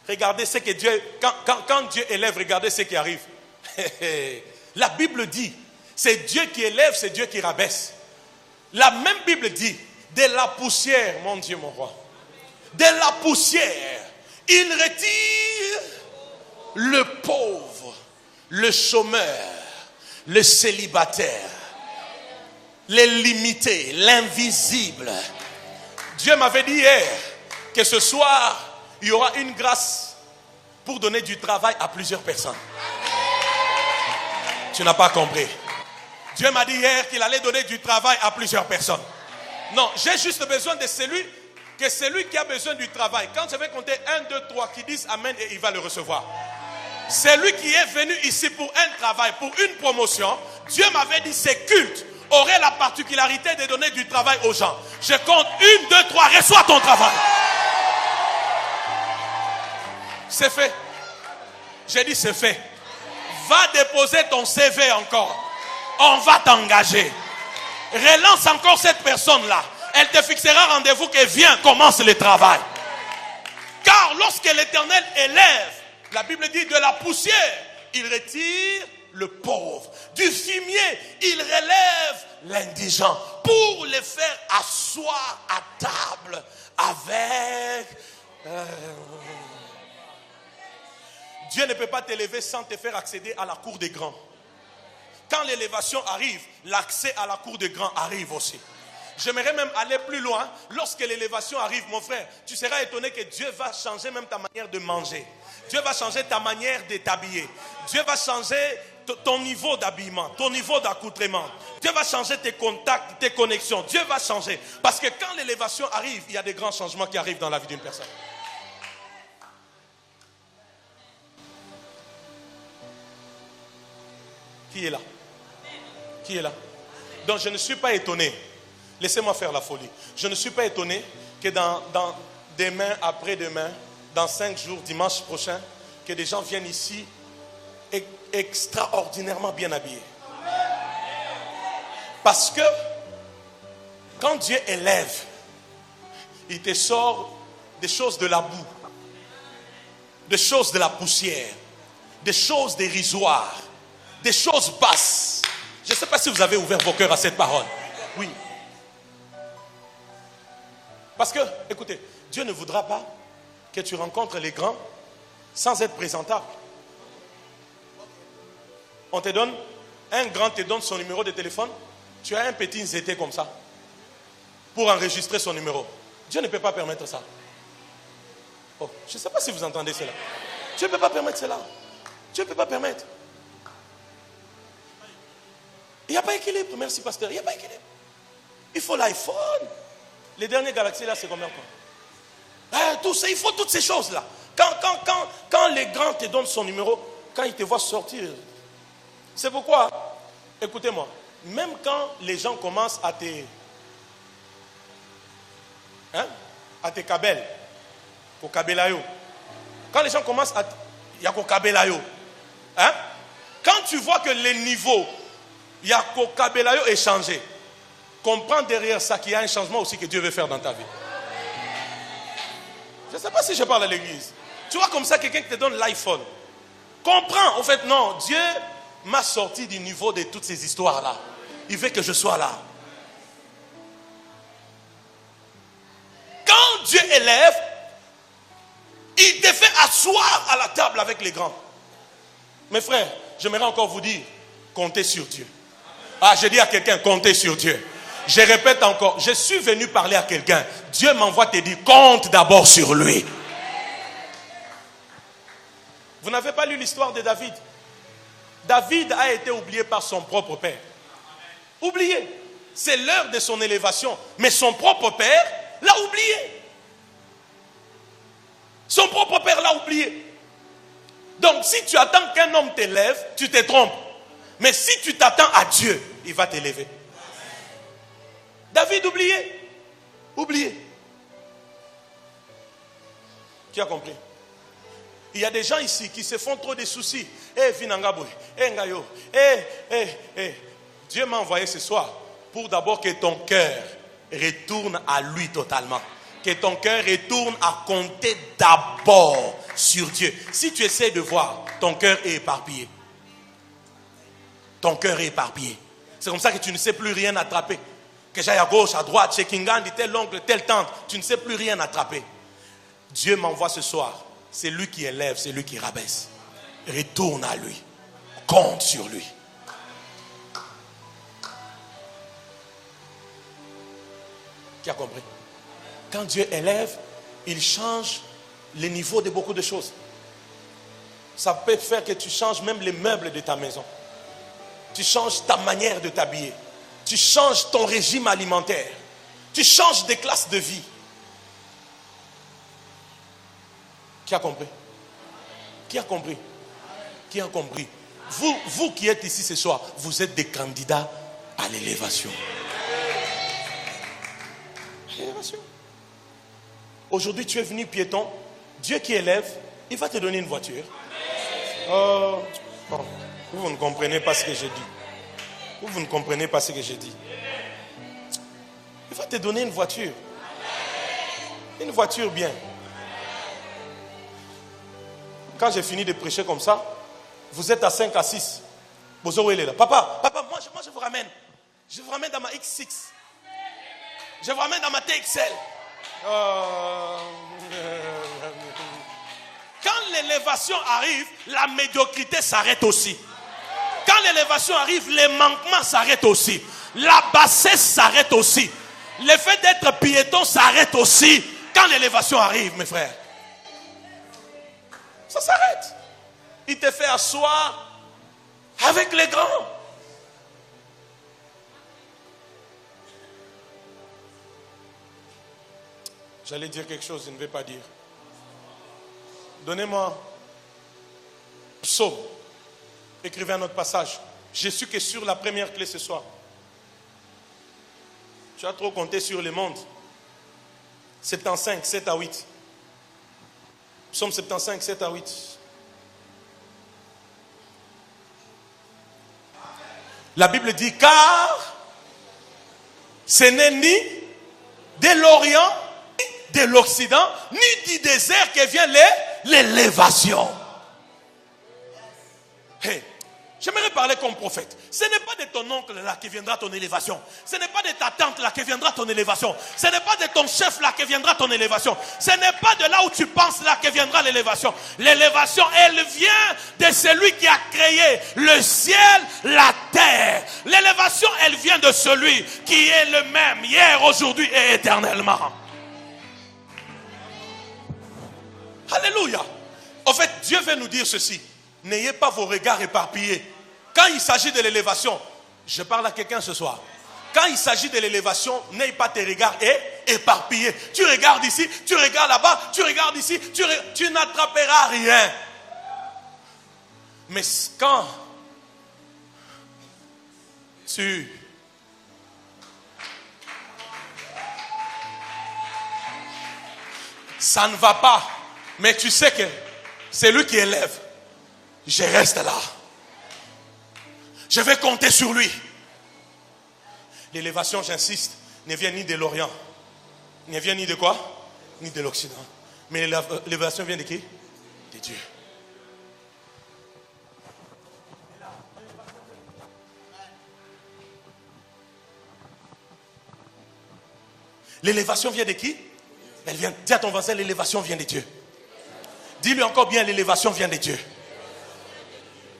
S1: regardez ce que Dieu, quand Dieu élève, regardez ce qui arrive. La Bible dit, c'est Dieu qui élève, c'est Dieu qui rabaisse. La même Bible dit, de la poussière, mon Dieu, mon roi, de la poussière, il retire le pauvre, le chômeur, le célibataire, les limités, l'invisible. Dieu m'avait dit hier que ce soir, il y aura une grâce pour donner du travail à plusieurs personnes. Tu n'as pas compris. Dieu m'a dit hier qu'il allait donner du travail à plusieurs personnes. Non, j'ai juste besoin de celui qui a besoin du travail. Quand je vais compter 1, 2, 3 qui disent Amen et il va le recevoir. Celui qui est venu ici pour un travail, pour une promotion, Dieu m'avait dit ces cultes auraient la particularité de donner du travail aux gens. Je compte 1, 2, 3, reçois ton travail. C'est fait. J'ai dit c'est fait. Va déposer ton CV encore. On va t'engager. Relance encore cette personne-là. Elle te fixera rendez-vous que viens, commence le travail. Car lorsque l'Éternel élève, la Bible dit de la poussière, il retire le pauvre. Du fumier, il relève l'indigent pour les faire asseoir à table avec... Dieu ne peut pas t'élever sans te faire accéder à la cour des grands. Quand l'élévation arrive, l'accès à la cour des grands arrive aussi. J'aimerais même aller plus loin. Lorsque l'élévation arrive, mon frère, tu seras étonné que Dieu va changer même ta manière de manger. Dieu va changer ta manière de t'habiller. Dieu va changer ton niveau d'habillement, ton niveau d'accoutrement. Dieu va changer tes contacts, tes connexions. Dieu va changer. Parce que quand l'élévation arrive, il y a des grands changements qui arrivent dans la vie d'une personne. Qui est là? Qui est là? Donc je ne suis pas étonné. Laissez-moi faire la folie. Je ne suis pas étonné que dans demain, après-demain, dans 5 jours, dimanche prochain, que des gens viennent ici extraordinairement bien habillés. Parce que quand Dieu élève, il te sort des choses de la boue, des choses de la poussière, des choses dérisoires, des choses basses. Je ne sais pas si vous avez ouvert vos cœurs à cette parole. Oui. Parce que, écoutez, Dieu ne voudra pas que tu rencontres les grands sans être présentable. On te donne, un grand te donne son numéro de téléphone, tu as un petit zété comme ça pour enregistrer son numéro. Dieu ne peut pas permettre ça. Oh, je ne sais pas si vous entendez cela. Dieu ne peut pas permettre cela. Dieu ne peut pas permettre. Il n'y a pas équilibre, merci pasteur, il n'y a pas équilibre. Il faut l'iPhone. Les derniers Galaxy là, c'est combien quoi? Tout ça, il faut toutes ces choses-là. Quand les grands te donnent son numéro, quand ils te voient sortir, c'est pourquoi, écoutez-moi, même quand les gens commencent à te kabel, au kabelayo, quand les gens commencent à, il y a qu'au kabelayo, quand tu vois que les niveaux, il y a qu'au kabelayo est changé, comprends derrière ça qu'il y a un changement aussi que Dieu veut faire dans ta vie. Je ne sais pas si je parle à l'église. Tu vois comme ça quelqu'un qui te donne l'iPhone. Comprends. En fait, non. Dieu m'a sorti du niveau de toutes ces histoires-là. Il veut que je sois là. Quand Dieu élève, il te fait asseoir à la table avec les grands. Mes frères, j'aimerais encore vous dire, comptez sur Dieu. Ah, j'ai dit à quelqu'un, comptez sur Dieu. Je répète encore, je suis venu parler à quelqu'un. Dieu m'envoie te dire, compte d'abord sur lui. Vous n'avez pas lu l'histoire de David? David a été oublié par son propre père. Oublié. C'est l'heure de son élévation. Mais son propre père l'a oublié. Son propre père l'a oublié. Donc si tu attends qu'un homme t'élève, tu te trompes. Mais si tu t'attends à Dieu, il va t'élever. David oublié. Oublié. Qui a compris? Il y a des gens ici qui se font trop de soucis. Dieu m'a envoyé ce soir pour d'abord que ton cœur retourne à lui totalement. Que ton cœur retourne à compter d'abord sur Dieu. Si tu essaies de voir, ton cœur est éparpillé. Ton cœur est éparpillé. C'est comme ça que tu ne sais plus rien attraper. Que j'aille à gauche, à droite, chez Kingandi, tel oncle, telle tante, tu ne sais plus rien attraper. Dieu m'envoie ce soir. C'est lui qui élève, c'est lui qui rabaisse. Retourne à lui. Compte sur lui. Qui a compris? Quand Dieu élève, il change le niveau de beaucoup de choses. Ça peut faire que tu changes même les meubles de ta maison. Tu changes ta manière de t'habiller. Tu changes ton régime alimentaire. Tu changes des classes de vie. Qui a compris? Qui a compris? Qui a compris? Vous qui êtes ici ce soir, vous êtes des candidats à l'élévation. L'élévation. Aujourd'hui, tu es venu piéton. Dieu qui élève, il va te donner une voiture. Vous ne comprenez pas ce que je dis. Vous ne comprenez pas ce que je dis. Il va te donner une voiture. Une voiture bien. Quand j'ai fini de prêcher comme ça, vous êtes à 5 à 6. Bozo, il est là. Papa, moi je vous ramène. Je vous ramène dans ma X6. Je vous ramène dans ma TXL. Quand l'élévation arrive, la médiocrité s'arrête aussi. Quand l'élévation arrive, les manquements s'arrêtent aussi. La bassesse s'arrête aussi. Le fait d'être piéton s'arrête aussi. Quand l'élévation arrive, mes frères. Ça s'arrête. Il te fait asseoir avec les grands. J'allais dire quelque chose, je ne vais pas dire. Donnez-moi Psaume. Écrivez un autre passage. Je suis que sur la première clé ce soir. Tu as trop compté sur le monde. 75, 7 à 8. Psaume 75, 7 à 8. La Bible dit, car ce n'est ni de l'Orient, ni de l'Occident, ni du désert que vient l'élévation. Hey, j'aimerais parler comme prophète. Ce n'est pas de ton oncle là qui viendra ton élévation. Ce n'est pas de ta tante là qui viendra ton élévation. Ce n'est pas de ton chef là qui viendra ton élévation. Ce n'est pas de là où tu penses là que viendra l'élévation. L'élévation, elle vient de celui qui a créé le ciel, la terre. L'élévation, elle vient de celui qui est le même hier, aujourd'hui et éternellement. Alléluia. En fait, Dieu veut nous dire ceci. N'ayez pas vos regards éparpillés. Quand il s'agit de l'élévation, je parle à quelqu'un ce soir. Quand il s'agit de l'élévation, n'ayez pas tes regards éparpillés. Tu regardes ici, tu regardes là-bas, tu regardes ici, tu n'attraperas rien. Mais quand ça ne va pas, mais tu sais que c'est lui qui élève. Je reste là. Je vais compter sur lui. L'élévation, j'insiste, ne vient ni de l'Orient. Ne vient ni de quoi? Ni de l'Occident. Mais l'élévation vient de qui? De Dieu. L'élévation vient de qui? Elle vient. Dis à ton voisin, l'élévation vient de Dieu. Dis-lui encore bien, l'élévation vient de Dieu.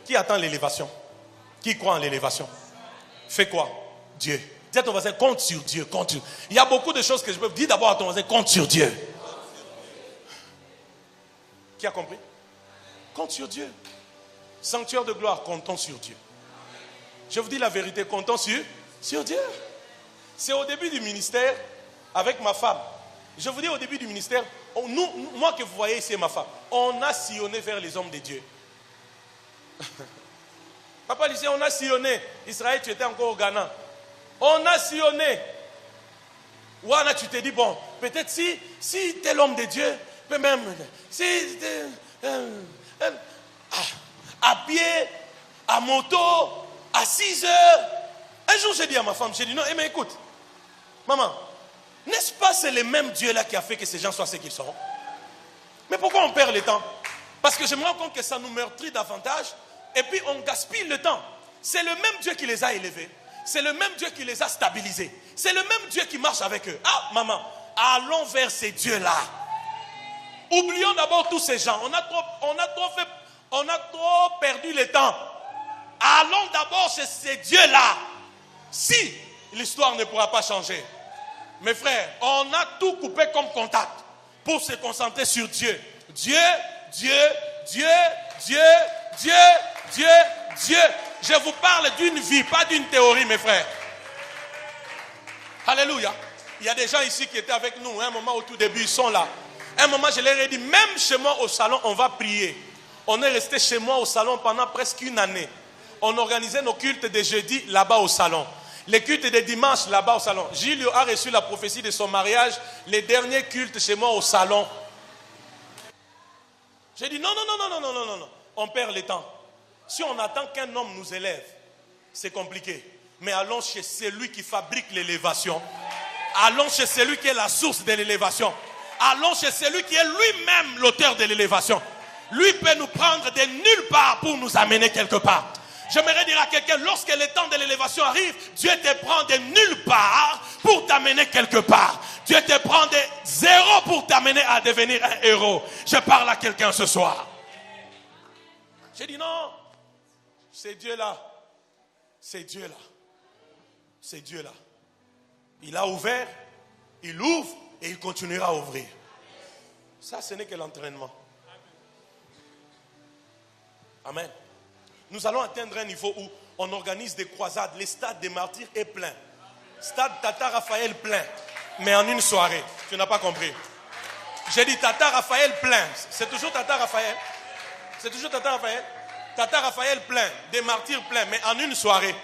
S1: Qui attend l'élévation? Qui croit en l'élévation? Fais quoi? Dieu. Dis à ton voisin, compte sur Dieu. Compte sur... Il y a beaucoup de choses que je peux dire. D'abord à ton voisin, compte sur Dieu. Qui a compris? Compte sur Dieu. Sanctuaire de gloire, comptons sur Dieu. Je vous dis la vérité, comptons sur Dieu. C'est au début du ministère, avec ma femme. Je vous dis au début du ministère, moi que vous voyez ici, ma femme, on a sillonné vers les hommes de Dieu. Papa disait, on a sillonné. Israël, tu étais encore au Ghana. On a sillonné. Ouana, tu t'es dit, bon, peut-être si tel homme de Dieu, peut même, si à pied, à moto, à 6 heures. Un jour, j'ai dit à ma femme, j'ai dit, non, mais écoute, maman, n'est-ce pas c'est le même Dieu là qui a fait que ces gens soient ce qu'ils sont? Mais pourquoi on perd le temps? Parce que je me rends compte que ça nous meurtrit davantage et puis on gaspille le temps. C'est le même Dieu qui les a élevés. C'est le même Dieu qui les a stabilisés. C'est le même Dieu qui marche avec eux. Ah, maman, allons vers ces dieux-là. Oublions d'abord tous ces gens. On a trop perdu le temps. Allons d'abord chez ces dieux-là. Si l'histoire ne pourra pas changer. Mes frères, on a tout coupé comme contact pour se concentrer sur Dieu. Dieu, Dieu, Dieu, Dieu, Dieu, Dieu, Dieu. Je vous parle d'une vie, pas d'une théorie, mes frères. Alléluia. Il y a des gens ici qui étaient avec nous. Un moment au tout début, ils sont là. Un moment, je leur ai dit, même chez moi au salon, on va prier. On est resté chez moi au salon pendant presque une année. On organisait nos cultes de jeudi là-bas au salon. Les cultes de dimanche là-bas au salon. Gilles a reçu la prophétie de son mariage. Les derniers cultes chez moi au salon. J'ai dit non. On perd le temps. Si on attend qu'un homme nous élève, c'est compliqué. Mais allons chez celui qui fabrique l'élévation. Allons chez celui qui est la source de l'élévation. Allons chez celui qui est lui-même l'auteur de l'élévation. Lui peut nous prendre de nulle part pour nous amener quelque part. J'aimerais dire à quelqu'un, lorsque le temps de l'élévation arrive, Dieu te prend de nulle part pour t'amener quelque part. Dieu te prend de zéro pour t'amener à devenir un héros. Je parle à quelqu'un ce soir. J'ai dit non, c'est Dieu là. C'est Dieu là. C'est Dieu là. Il a ouvert, il ouvre et il continuera à ouvrir. Ça, ce n'est que l'entraînement. Amen. Nous allons atteindre un niveau où on organise des croisades. Le stade des martyrs est plein. Stade Tata Raphaël plein. Mais en une soirée. Tu n'as pas compris. J'ai dit Tata Raphaël plein. C'est toujours Tata Raphaël. C'est toujours Tata Raphaël. Tata Raphaël plein. Des martyrs plein. Mais en une soirée.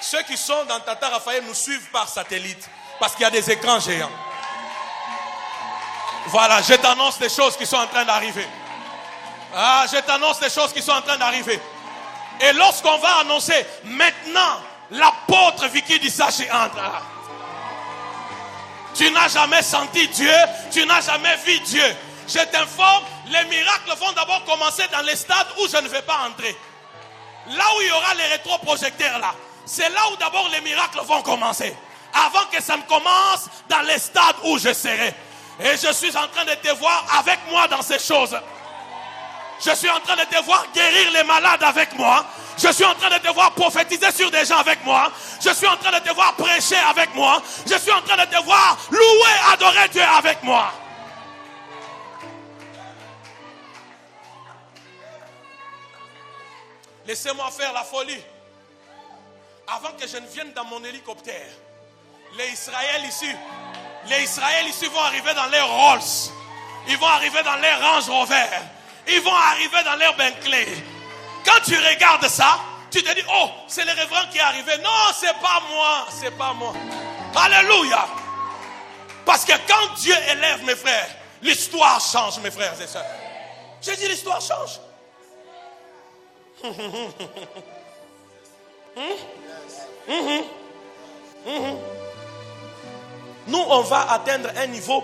S1: Ceux qui sont dans Tata Raphaël nous suivent par satellite. Parce qu'il y a des écrans géants. Voilà, je t'annonce des choses qui sont en train d'arriver. Ah, je t'annonce des choses qui sont en train d'arriver. Et lorsqu'on va annoncer, maintenant, l'apôtre Vicky Dissachi entre. Tu n'as jamais senti Dieu, tu n'as jamais vu Dieu. Je t'informe, les miracles vont d'abord commencer dans les stades où je ne vais pas entrer. Là où il y aura les rétroprojecteurs là. C'est là où d'abord les miracles vont commencer. Avant que ça ne commence dans les stades où je serai. Et je suis en train de te voir avec moi dans ces choses. Je suis en train de te voir guérir les malades avec moi. Je suis en train de te voir prophétiser sur des gens avec moi. Je suis en train de te voir prêcher avec moi. Je suis en train de te voir louer, adorer Dieu avec moi. Laissez-moi faire la folie. Avant que je ne vienne dans mon hélicoptère, les Israéliens ici vont arriver dans les Rolls. Ils vont arriver dans les Range Rover. Ils vont arriver dans leur Bentley. Quand tu regardes ça, tu te dis, oh, c'est le révérend qui est arrivé. Non, c'est pas moi, c'est pas moi. Alléluia. Parce que quand Dieu élève mes frères, l'histoire change, mes frères et sœurs. J'ai dit l'histoire change. Nous, on va atteindre un niveau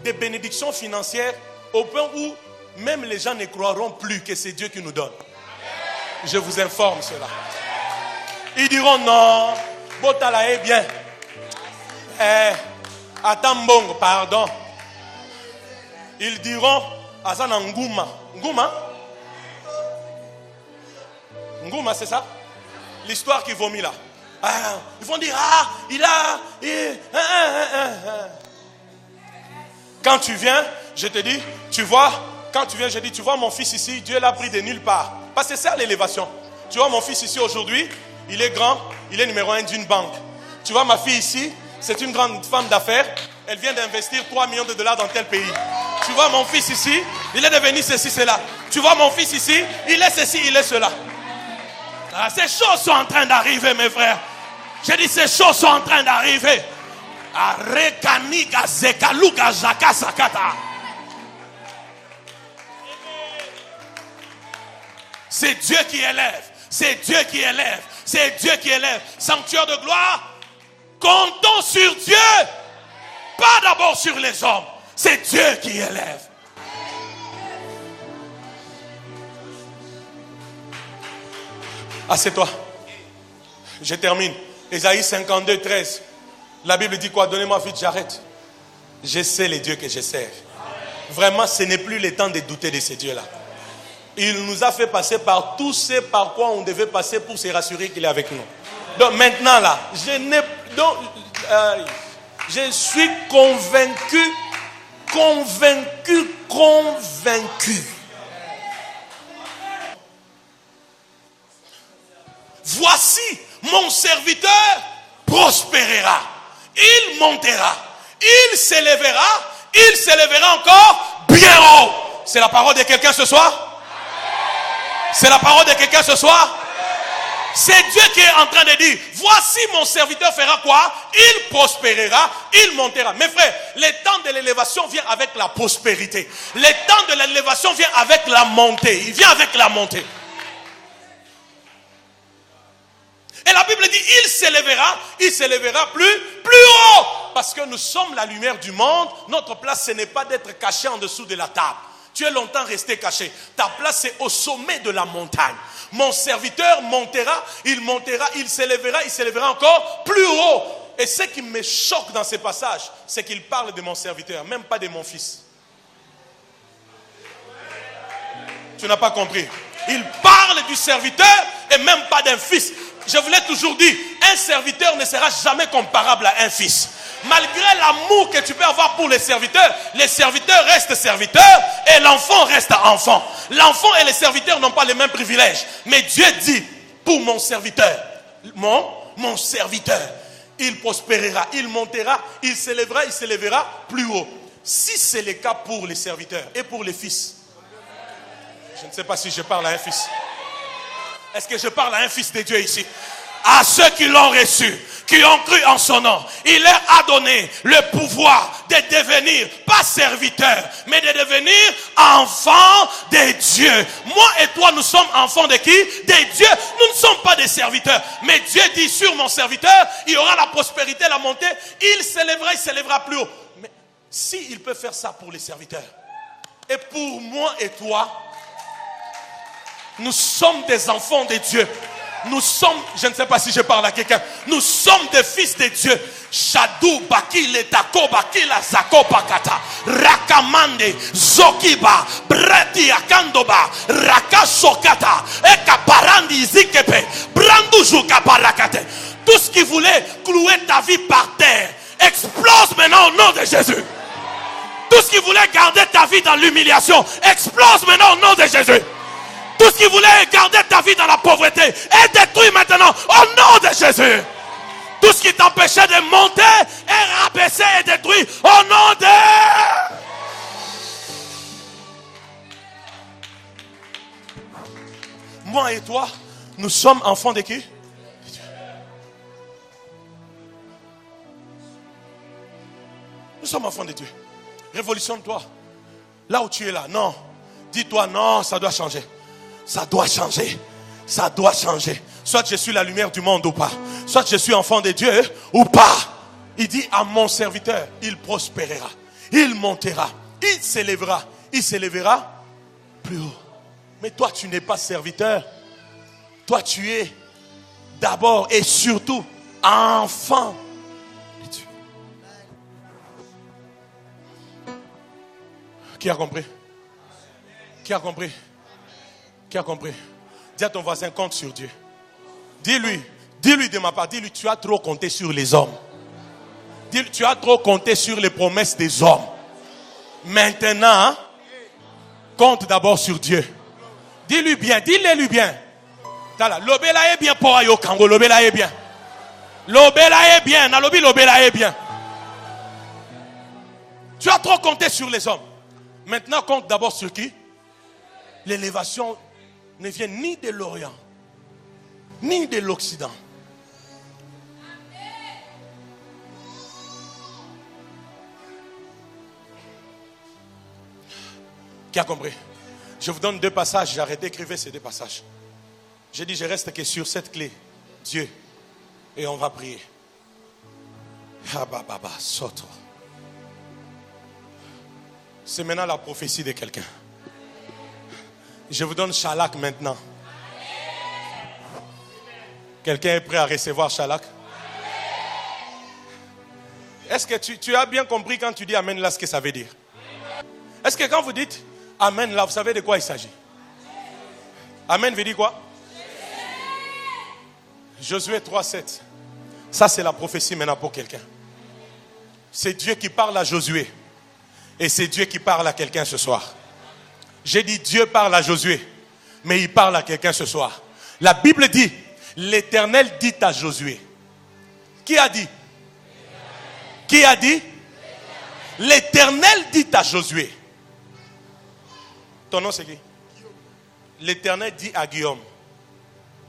S1: de bénédiction financière au point où même les gens ne croiront plus que c'est Dieu qui nous donne. Je vous informe cela. Ils diront non, Botala est bien. Atambongo, pardon. Ils diront, Azana Ngouma. Ngouma? Ngouma, c'est ça? L'histoire qui vomit là. Ah, ils vont dire, Quand tu viens, je te dis, tu vois, quand tu viens, je dis, tu vois mon fils ici, Dieu l'a pris de nulle part. Parce que c'est ça l'élévation. Tu vois mon fils ici aujourd'hui, il est grand, il est numéro 1 d'une banque. Tu vois ma fille ici, c'est une grande femme d'affaires, elle vient d'investir 3 millions de dollars dans tel pays. Tu vois mon fils ici, il est devenu ceci, cela. Tu vois mon fils ici, il est ceci, il est cela. Ah, ces choses sont en train d'arriver, mes frères. J'ai dit, ces choses sont en train d'arriver. C'est Dieu qui élève. C'est Dieu qui élève. C'est Dieu qui élève. Sanctuaire de gloire, comptons sur Dieu. Pas d'abord sur les hommes. C'est Dieu qui élève. Assieds-toi. Je termine. Ésaïe 52, 13. La Bible dit quoi? Donnez-moi vite, j'arrête. Je sais les dieux que je sers. Vraiment, ce n'est plus le temps de douter de ces dieux-là. Il nous a fait passer par tout ce par quoi on devait passer pour se rassurer qu'il est avec nous. Donc maintenant là, je suis convaincu. Voici, mon serviteur prospérera. Il montera. Il s'élèvera encore bien haut. C'est la parole de quelqu'un ce soir? C'est la parole de quelqu'un ce soir? C'est Dieu qui est en train de dire, voici mon serviteur fera quoi? Il prospérera, il montera. Mes frères, le temps de l'élévation vient avec la prospérité. Le temps de l'élévation vient avec la montée. Il vient avec la montée. Et la Bible dit, il s'élèvera plus haut. Parce que nous sommes la lumière du monde. Notre place, ce n'est pas d'être caché en dessous de la table. Tu es longtemps resté caché. Ta place, c'est au sommet de la montagne. Mon serviteur montera, il s'élèvera encore plus haut. Et ce qui me choque dans ces passages, c'est qu'il parle de mon serviteur, même pas de mon fils. Tu n'as pas compris. Il parle du serviteur et même pas d'un fils. Je vous l'ai toujours dit, un serviteur ne sera jamais comparable à un fils. Malgré l'amour que tu peux avoir pour les serviteurs restent serviteurs et l'enfant reste enfant. L'enfant et les serviteurs n'ont pas les mêmes privilèges. Mais Dieu dit, pour mon serviteur, mon serviteur, il prospérera, il montera, il s'élèvera plus haut. Si c'est le cas pour les serviteurs et pour les fils, je ne sais pas si je parle à un fils. Est-ce que je parle à un fils de Dieu ici? À ceux qui l'ont reçu, qui ont cru en son nom, il leur a donné le pouvoir de devenir, pas serviteurs, mais de devenir enfants de Dieu. Moi et toi, nous sommes enfants de qui? De Dieu. Nous ne sommes pas des serviteurs. Mais Dieu dit sur mon serviteur, il y aura la prospérité, la montée. Il s'élèvera plus haut. Mais s'il peut faire ça pour les serviteurs, et pour moi et toi, nous sommes des enfants de Dieu. Nous sommes, je ne sais pas si je parle à quelqu'un, nous sommes des fils de Dieu. Shadou baki le tako baki la zako bakata rakamande zokiba breti akandoba rakasokata ekaparandi zikepe brandu juka barakate. Tout ce qui voulait clouer ta vie par terre explose maintenant au nom de Jésus. Tout ce qui voulait garder ta vie dans l'humiliation explose maintenant au nom de Jésus. Tout ce qui voulait garder ta vie dans la pauvreté est détruit maintenant au nom de Jésus. Tout ce qui t'empêchait de monter est rabaissé et détruit au nom de... Moi et toi, nous sommes enfants de qui? Nous sommes enfants de Dieu. Révolutionne-toi. Là où tu es là, non. Dis-toi non, ça doit changer. Ça doit changer. Ça doit changer. Soit je suis la lumière du monde ou pas. Soit je suis enfant de Dieu ou pas. Il dit à mon serviteur, il prospérera. Il montera. Il s'élèvera. Il s'élèvera plus haut. Mais toi, tu n'es pas serviteur. Toi, tu es d'abord et surtout enfant de Dieu. Qui a compris? Qui a compris? Qui a compris? Dis à ton voisin, compte sur Dieu. Dis-lui de ma part, dis-lui, tu as trop compté sur les hommes. Dis-lui, tu as trop compté sur les promesses des hommes. Maintenant, compte d'abord sur Dieu. Dis-lui bien, dis-le-lui bien. L'obéla est bien pour Ayo Kango, l'obéla est bien. L'obéla est bien, nalobi l'obéla est bien. Tu as trop compté sur les hommes. Maintenant, compte d'abord sur qui? L'élévation ne vient ni de l'Orient, ni de l'Occident. Qui a compris? Je vous donne 2 passages. J'ai arrêté d'écrire ces 2 passages. J'ai dit, je reste que sur cette clé. Dieu. Et on va prier. C'est maintenant la prophétie de quelqu'un. Je vous donne Shalak maintenant. Quelqu'un est prêt à recevoir Shalak? Est-ce que tu as bien compris quand tu dis Amen là ce que ça veut dire? Est-ce que quand vous dites Amen là, vous savez de quoi il s'agit? Amen veut dire quoi? Josué 3:7. Ça c'est la prophétie maintenant pour quelqu'un. C'est Dieu qui parle à Josué. Et c'est Dieu qui parle à quelqu'un ce soir. J'ai dit Dieu parle à Josué. Mais il parle à quelqu'un ce soir. La Bible dit, l'Éternel dit à Josué. Qui a dit? Qui a dit? L'Éternel dit à Josué. Ton nom c'est qui? L'Éternel dit à Guillaume.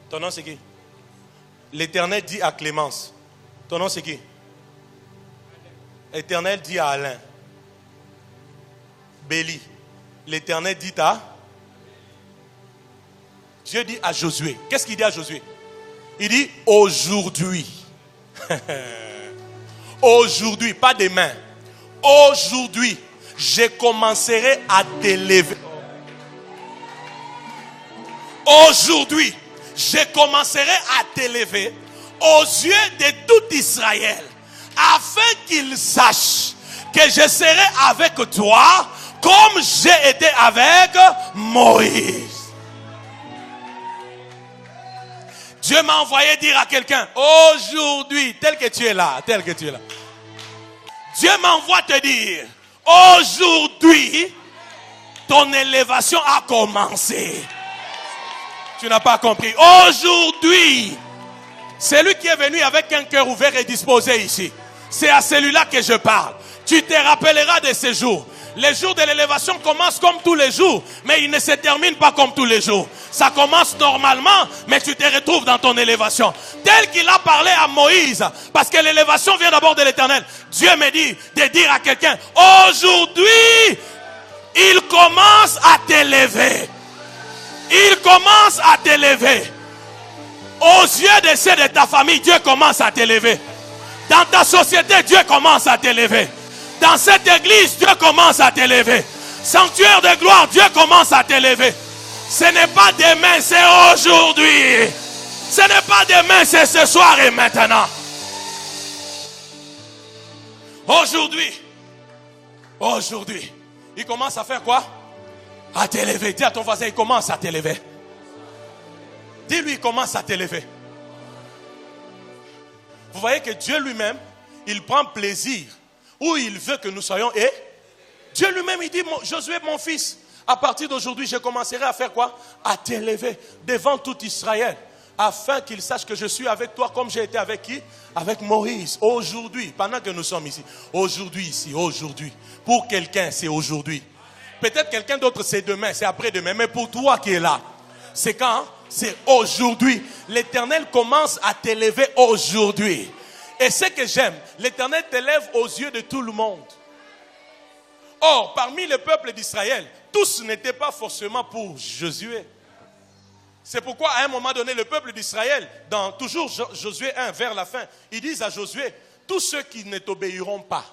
S1: Ton nom c'est qui? L'Éternel dit à Clémence. Ton nom c'est qui? L'Éternel dit à Alain. Béli. L'Éternel dit à... Dieu dit à Josué. Qu'est-ce qu'il dit à Josué? Il dit aujourd'hui. Aujourd'hui, pas demain. Aujourd'hui, je commencerai à t'élever. Aujourd'hui, je commencerai à t'élever aux yeux de tout Israël, afin qu'ils sachent que je serai avec toi comme j'ai été avec Moïse. Dieu m'a envoyé dire à quelqu'un, aujourd'hui, tel que tu es là, Dieu m'envoie te dire, aujourd'hui, ton élévation a commencé. Tu n'as pas compris. Aujourd'hui, c'est lui qui est venu avec un cœur ouvert et disposé ici. C'est à celui-là que je parle. Tu te rappelleras de ces jours. Les jours de l'élévation commencent comme tous les jours, mais ils ne se terminent pas comme tous les jours. Ça commence normalement, mais tu te retrouves dans ton élévation. Tel qu'il a parlé à Moïse, parce que l'élévation vient d'abord de l'Éternel. Dieu me dit de dire à quelqu'un, aujourd'hui, il commence à t'élever. Il commence à t'élever. Aux yeux de ceux de ta famille, Dieu commence à t'élever. Dans ta société, Dieu commence à t'élever. Dans cette église, Dieu commence à t'élever. Sanctuaire de gloire, Dieu commence à t'élever. Ce n'est pas demain, c'est aujourd'hui. Ce n'est pas demain, c'est ce soir et maintenant. Aujourd'hui, il commence à faire quoi? À t'élever. Dis à ton voisin, il commence à t'élever. Dis-lui, il commence à t'élever. Vous voyez que Dieu lui-même, il prend plaisir où il veut que nous soyons. Et Dieu lui-même, il dit, Josué, mon fils, à partir d'aujourd'hui, je commencerai à faire quoi? À t'élever devant tout Israël, afin qu'il sache que je suis avec toi comme j'ai été avec qui? Avec Moïse. Aujourd'hui, pendant que nous sommes ici. Aujourd'hui, ici, aujourd'hui. Pour quelqu'un, c'est aujourd'hui. Peut-être quelqu'un d'autre, c'est demain, c'est après-demain. Mais pour toi qui es là, c'est quand? Hein? C'est aujourd'hui. L'Éternel commence à t'élever aujourd'hui. Et ce que j'aime, l'Éternel t'élève aux yeux de tout le monde. Or, parmi le peuple d'Israël, tous n'étaient pas forcément pour Josué. C'est pourquoi à un moment donné, le peuple d'Israël, dans toujours Josué 1, vers la fin, ils disent à Josué, tous ceux qui ne t'obéiront pas,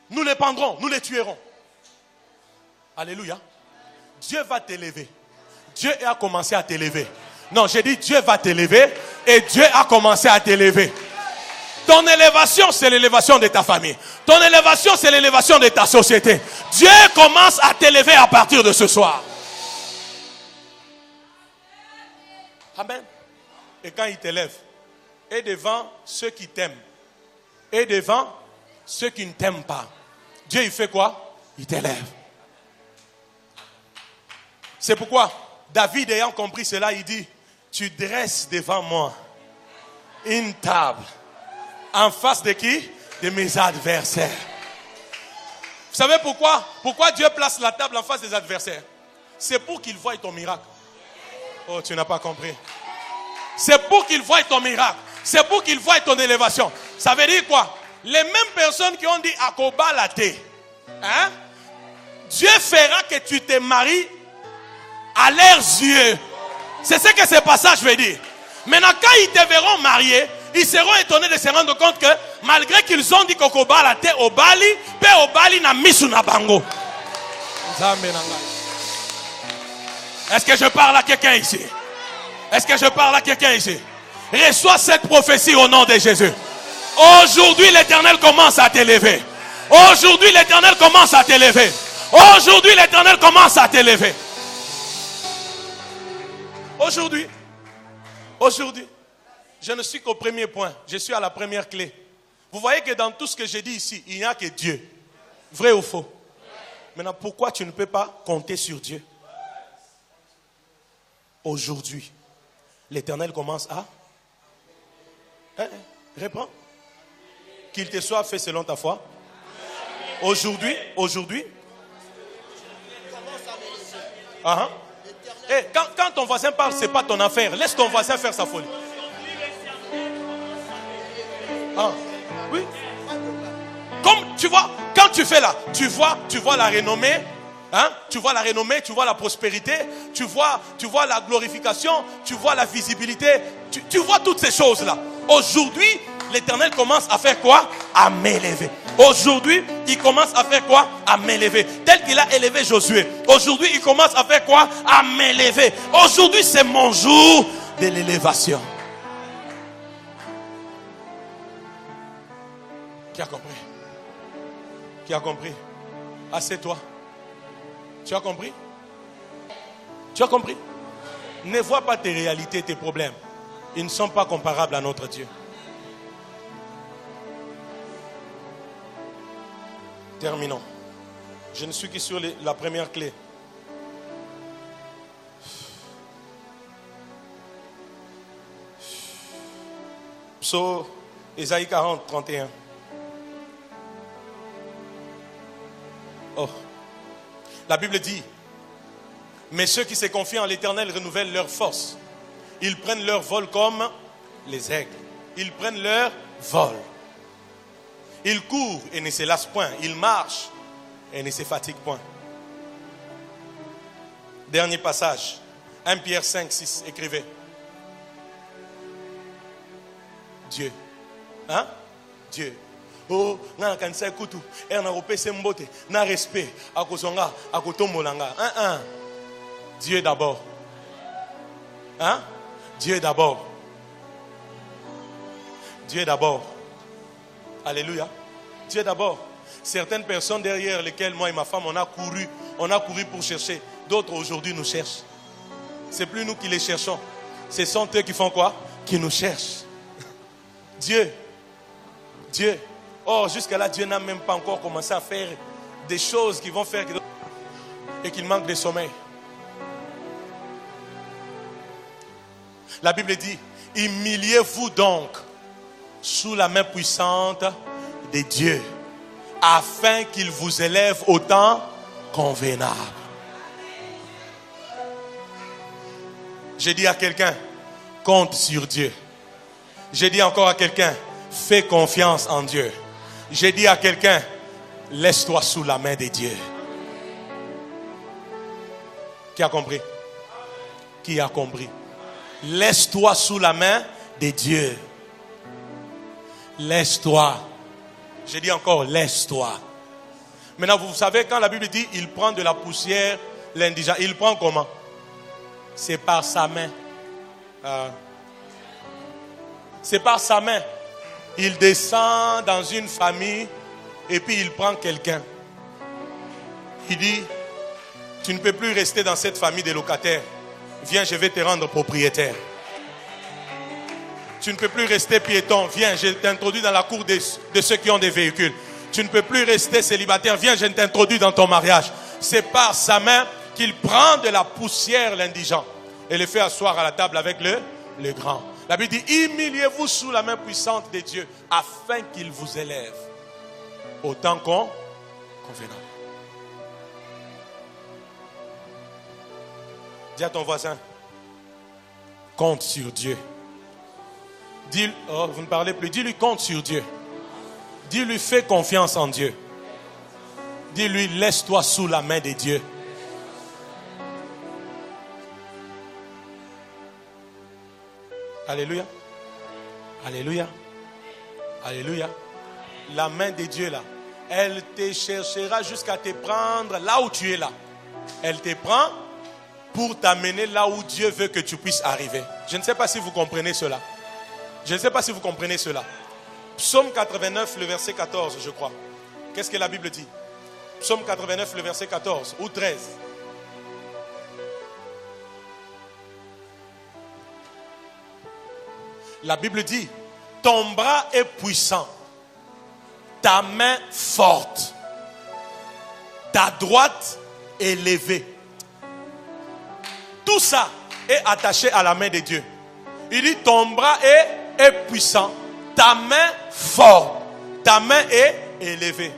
S1: nous les prendrons, nous les tuerons. Alléluia. Dieu va t'élever. Dieu a commencé à t'élever. Non, j'ai dit Dieu va t'élever et Dieu a commencé à t'élever. Ton élévation, c'est l'élévation de ta famille. Ton élévation, c'est l'élévation de ta société. Dieu commence à t'élever à partir de ce soir. Amen. Et quand il t'élève, et devant ceux qui t'aiment, et devant ceux qui ne t'aiment pas, Dieu, il fait quoi? Il t'élève. C'est pourquoi David, ayant compris cela, il dit, tu dresses devant moi une table. En face de qui? De mes adversaires. Vous savez pourquoi? Pourquoi Dieu place la table en face des adversaires? C'est pour qu'ils voient ton miracle. Oh, tu n'as pas compris. C'est pour qu'ils voient ton miracle. C'est pour qu'ils voient ton élévation. Ça veut dire quoi? Les mêmes personnes qui ont dit Akoba la thé, hein? Dieu fera que tu te maries à leurs yeux. C'est ce que ce passage veut dire. Maintenant, quand ils te verront marié, ils seront étonnés de se rendre compte que malgré qu'ils ont dit Kokoba la thé au Bali, pe au Bali na misu na bango. Est-ce que je parle à quelqu'un ici? Est-ce que je parle à quelqu'un ici? Reçois cette prophétie au nom de Jésus. Aujourd'hui, l'Éternel commence à t'élever. Aujourd'hui, l'Éternel commence à t'élever. Aujourd'hui, l'Éternel commence à t'élever. Aujourd'hui, je ne suis qu'au premier point. Je suis à la première clé. Vous voyez que dans tout ce que j'ai dit ici, il n'y a que Dieu. Vrai ou faux? Maintenant, pourquoi tu ne peux pas compter sur Dieu? Aujourd'hui, l'Éternel commence à... Réponds. Qu'il te soit fait selon ta foi. Aujourd'hui. Hey, quand ton voisin parle, ce n'est pas ton affaire. Laisse ton voisin faire sa folie. Oui. Comme tu vois, quand tu fais là, tu vois la renommée. Hein? Tu vois la renommée, tu vois la prospérité, tu vois la glorification, tu vois la visibilité, tu vois toutes ces choses-là. Aujourd'hui, l'Éternel commence à faire quoi? À m'élever. Aujourd'hui, il commence à faire quoi? À m'élever. Tel qu'il a élevé Josué. Aujourd'hui, il commence à faire quoi? À m'élever. Aujourd'hui, c'est mon jour de l'élévation. Qui a compris? Qui a compris? Assieds-toi. Tu as compris? Tu as compris? Ne vois pas tes réalités, tes problèmes. Ils ne sont pas comparables à notre Dieu. Terminons. Je ne suis que sur la première clé. Psaume Ésaïe 40, 31. Oh. La Bible dit, mais ceux qui se confient en l'Éternel renouvellent leur force. Ils prennent leur vol comme les aigles. Ils prennent leur vol. Ils courent et ne se lassent point. Ils marchent et ne se fatiguent point. Dernier passage. 1 Pierre 5, 6. Écrivez. Dieu. Hein? Dieu. Oh, na kanisa kutu, na repese mbote, na respect, akozonga, akotomolanga. Dieu d'abord. Hein? Dieu d'abord. Dieu d'abord. Alléluia. Dieu d'abord. Certaines personnes derrière lesquelles moi et ma femme on a couru pour chercher. D'autres aujourd'hui nous cherchent. C'est plus nous qui les cherchons. Ce sont eux qui font quoi? Qui nous cherchent. Dieu. Oh, jusqu'à là, Dieu n'a même pas encore commencé à faire des choses qui vont faire et qu'il manque de sommeil. La Bible dit, humiliez-vous donc sous la main puissante de Dieu, afin qu'il vous élève au temps convenable. J'ai dit à quelqu'un, compte sur Dieu. J'ai dit encore à quelqu'un, fais confiance en Dieu. J'ai dit à quelqu'un, laisse-toi sous la main de Dieu. Qui a compris? Qui a compris? Laisse-toi sous la main de Dieu. Laisse-toi. J'ai dit encore, laisse-toi. Maintenant, vous savez, quand la Bible dit, il prend de la poussière, l'indigent, il prend comment? C'est par sa main. C'est par sa main. Il descend dans une famille et puis il prend quelqu'un. Il dit, tu ne peux plus rester dans cette famille de locataires. Viens, je vais te rendre propriétaire. Tu ne peux plus rester piéton. Viens, je t'introduis dans la cour de ceux qui ont des véhicules. Tu ne peux plus rester célibataire. Viens, je t'introduis dans ton mariage. C'est par sa main qu'il prend de la poussière l'indigent et le fait asseoir à la table avec le grand. La Bible dit, humiliez-vous sous la main puissante de Dieu afin qu'il vous élève autant convenable. Dis à ton voisin, compte sur Dieu. Dis, oh, vous ne parlez plus. Dis-lui, compte sur Dieu. Dis-lui, fais confiance en Dieu. Dis-lui, laisse-toi sous la main de Dieu. Alléluia. Alléluia. Alléluia. La main de Dieu là, elle te cherchera jusqu'à te prendre là où tu es là. Elle te prend pour t'amener là où Dieu veut que tu puisses arriver. Je ne sais pas si vous comprenez cela. Je ne sais pas si vous comprenez cela. Psaume 89, le verset 14, je crois. Qu'est-ce que la Bible dit? Psaume 89, le verset 14 ou 13. La Bible dit, ton bras est puissant, ta main forte, ta droite est levée. Tout ça est attaché à la main de Dieu. Il dit, ton bras est puissant, ta main forte, ta main est élevée.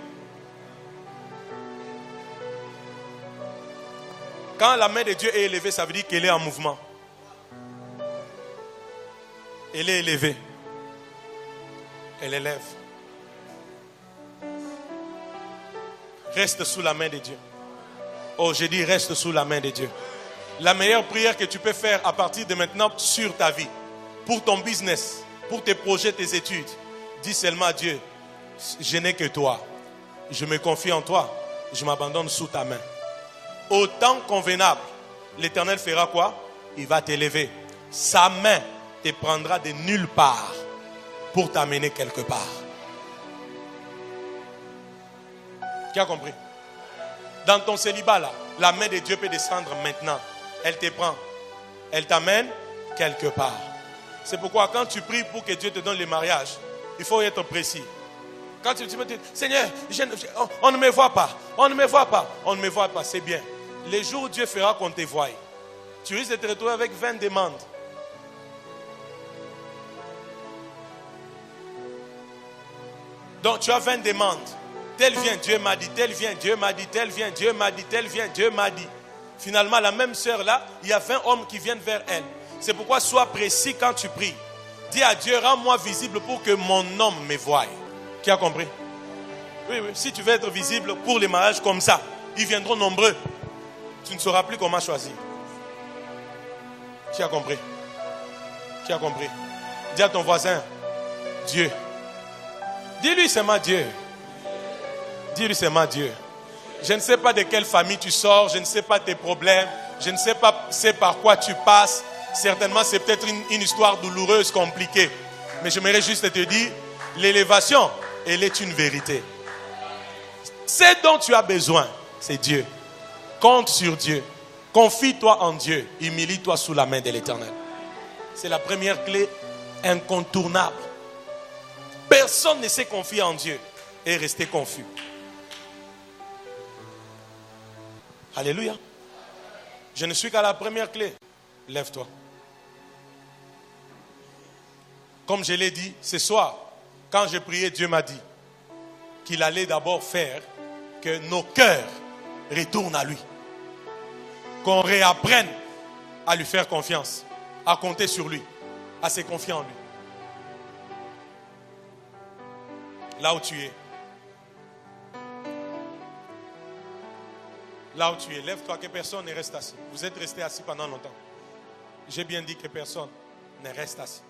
S1: Quand la main de Dieu est élevée, ça veut dire qu'elle est en mouvement. Elle est élevée. Elle élève. Reste sous la main de Dieu. Oh, j'ai dit reste sous la main de Dieu. La meilleure prière que tu peux faire à partir de maintenant sur ta vie, pour ton business, pour tes projets, tes études, dis seulement à Dieu, je n'ai que toi. Je me confie en toi. Je m'abandonne sous ta main. Au temps convenable, l'Éternel fera quoi? Il va t'élever. Sa main te prendra de nulle part pour t'amener quelque part. Qui a compris? Dans ton célibat là, la main de Dieu peut descendre maintenant. Elle te prend, elle t'amène quelque part. C'est pourquoi quand tu pries pour que Dieu te donne le mariage, il faut être précis. Quand tu me dis, Seigneur, on ne me voit pas, on ne me voit pas, on ne me voit pas, c'est bien. Les jours où Dieu fera qu'on te voie, tu risques de te retrouver avec 20 demandes. Donc tu as 20 demandes. Tel vient, Dieu m'a dit, tel vient, Dieu m'a dit, tel vient, Dieu m'a dit, tel vient, Dieu m'a dit. Finalement, la même sœur là, il y a 20 hommes qui viennent vers elle. C'est pourquoi sois précis quand tu pries. Dis à Dieu, rends-moi visible pour que mon homme me voie. Qui a compris? Oui, oui. Si tu veux être visible pour les mariages comme ça, ils viendront nombreux. Tu ne sauras plus comment choisir. Qui a compris? Qui a compris? Dis à ton voisin, Dieu. Dis-lui seulement Dieu. Dis-lui seulement Dieu. Je ne sais pas de quelle famille tu sors, je ne sais pas tes problèmes, je ne sais pas c'est par quoi tu passes. Certainement, c'est peut-être une histoire douloureuse, compliquée. Mais j'aimerais juste te dire, l'élévation, elle est une vérité. Ce dont tu as besoin, c'est Dieu. Compte sur Dieu. Confie-toi en Dieu. Humilie-toi sous la main de l'Éternel. C'est la première clé incontournable. Personne ne sait confier en Dieu et rester confus. Alléluia. Je ne suis qu'à la première clé. Lève-toi. Comme je l'ai dit, ce soir, quand j'ai prié, Dieu m'a dit qu'il allait d'abord faire que nos cœurs retournent à lui. Qu'on réapprenne à lui faire confiance, à compter sur lui, à se confier en lui. Là où tu es. Là où tu es, lève-toi, que personne ne reste assis. Vous êtes resté assis pendant longtemps. J'ai bien dit que personne ne reste assis.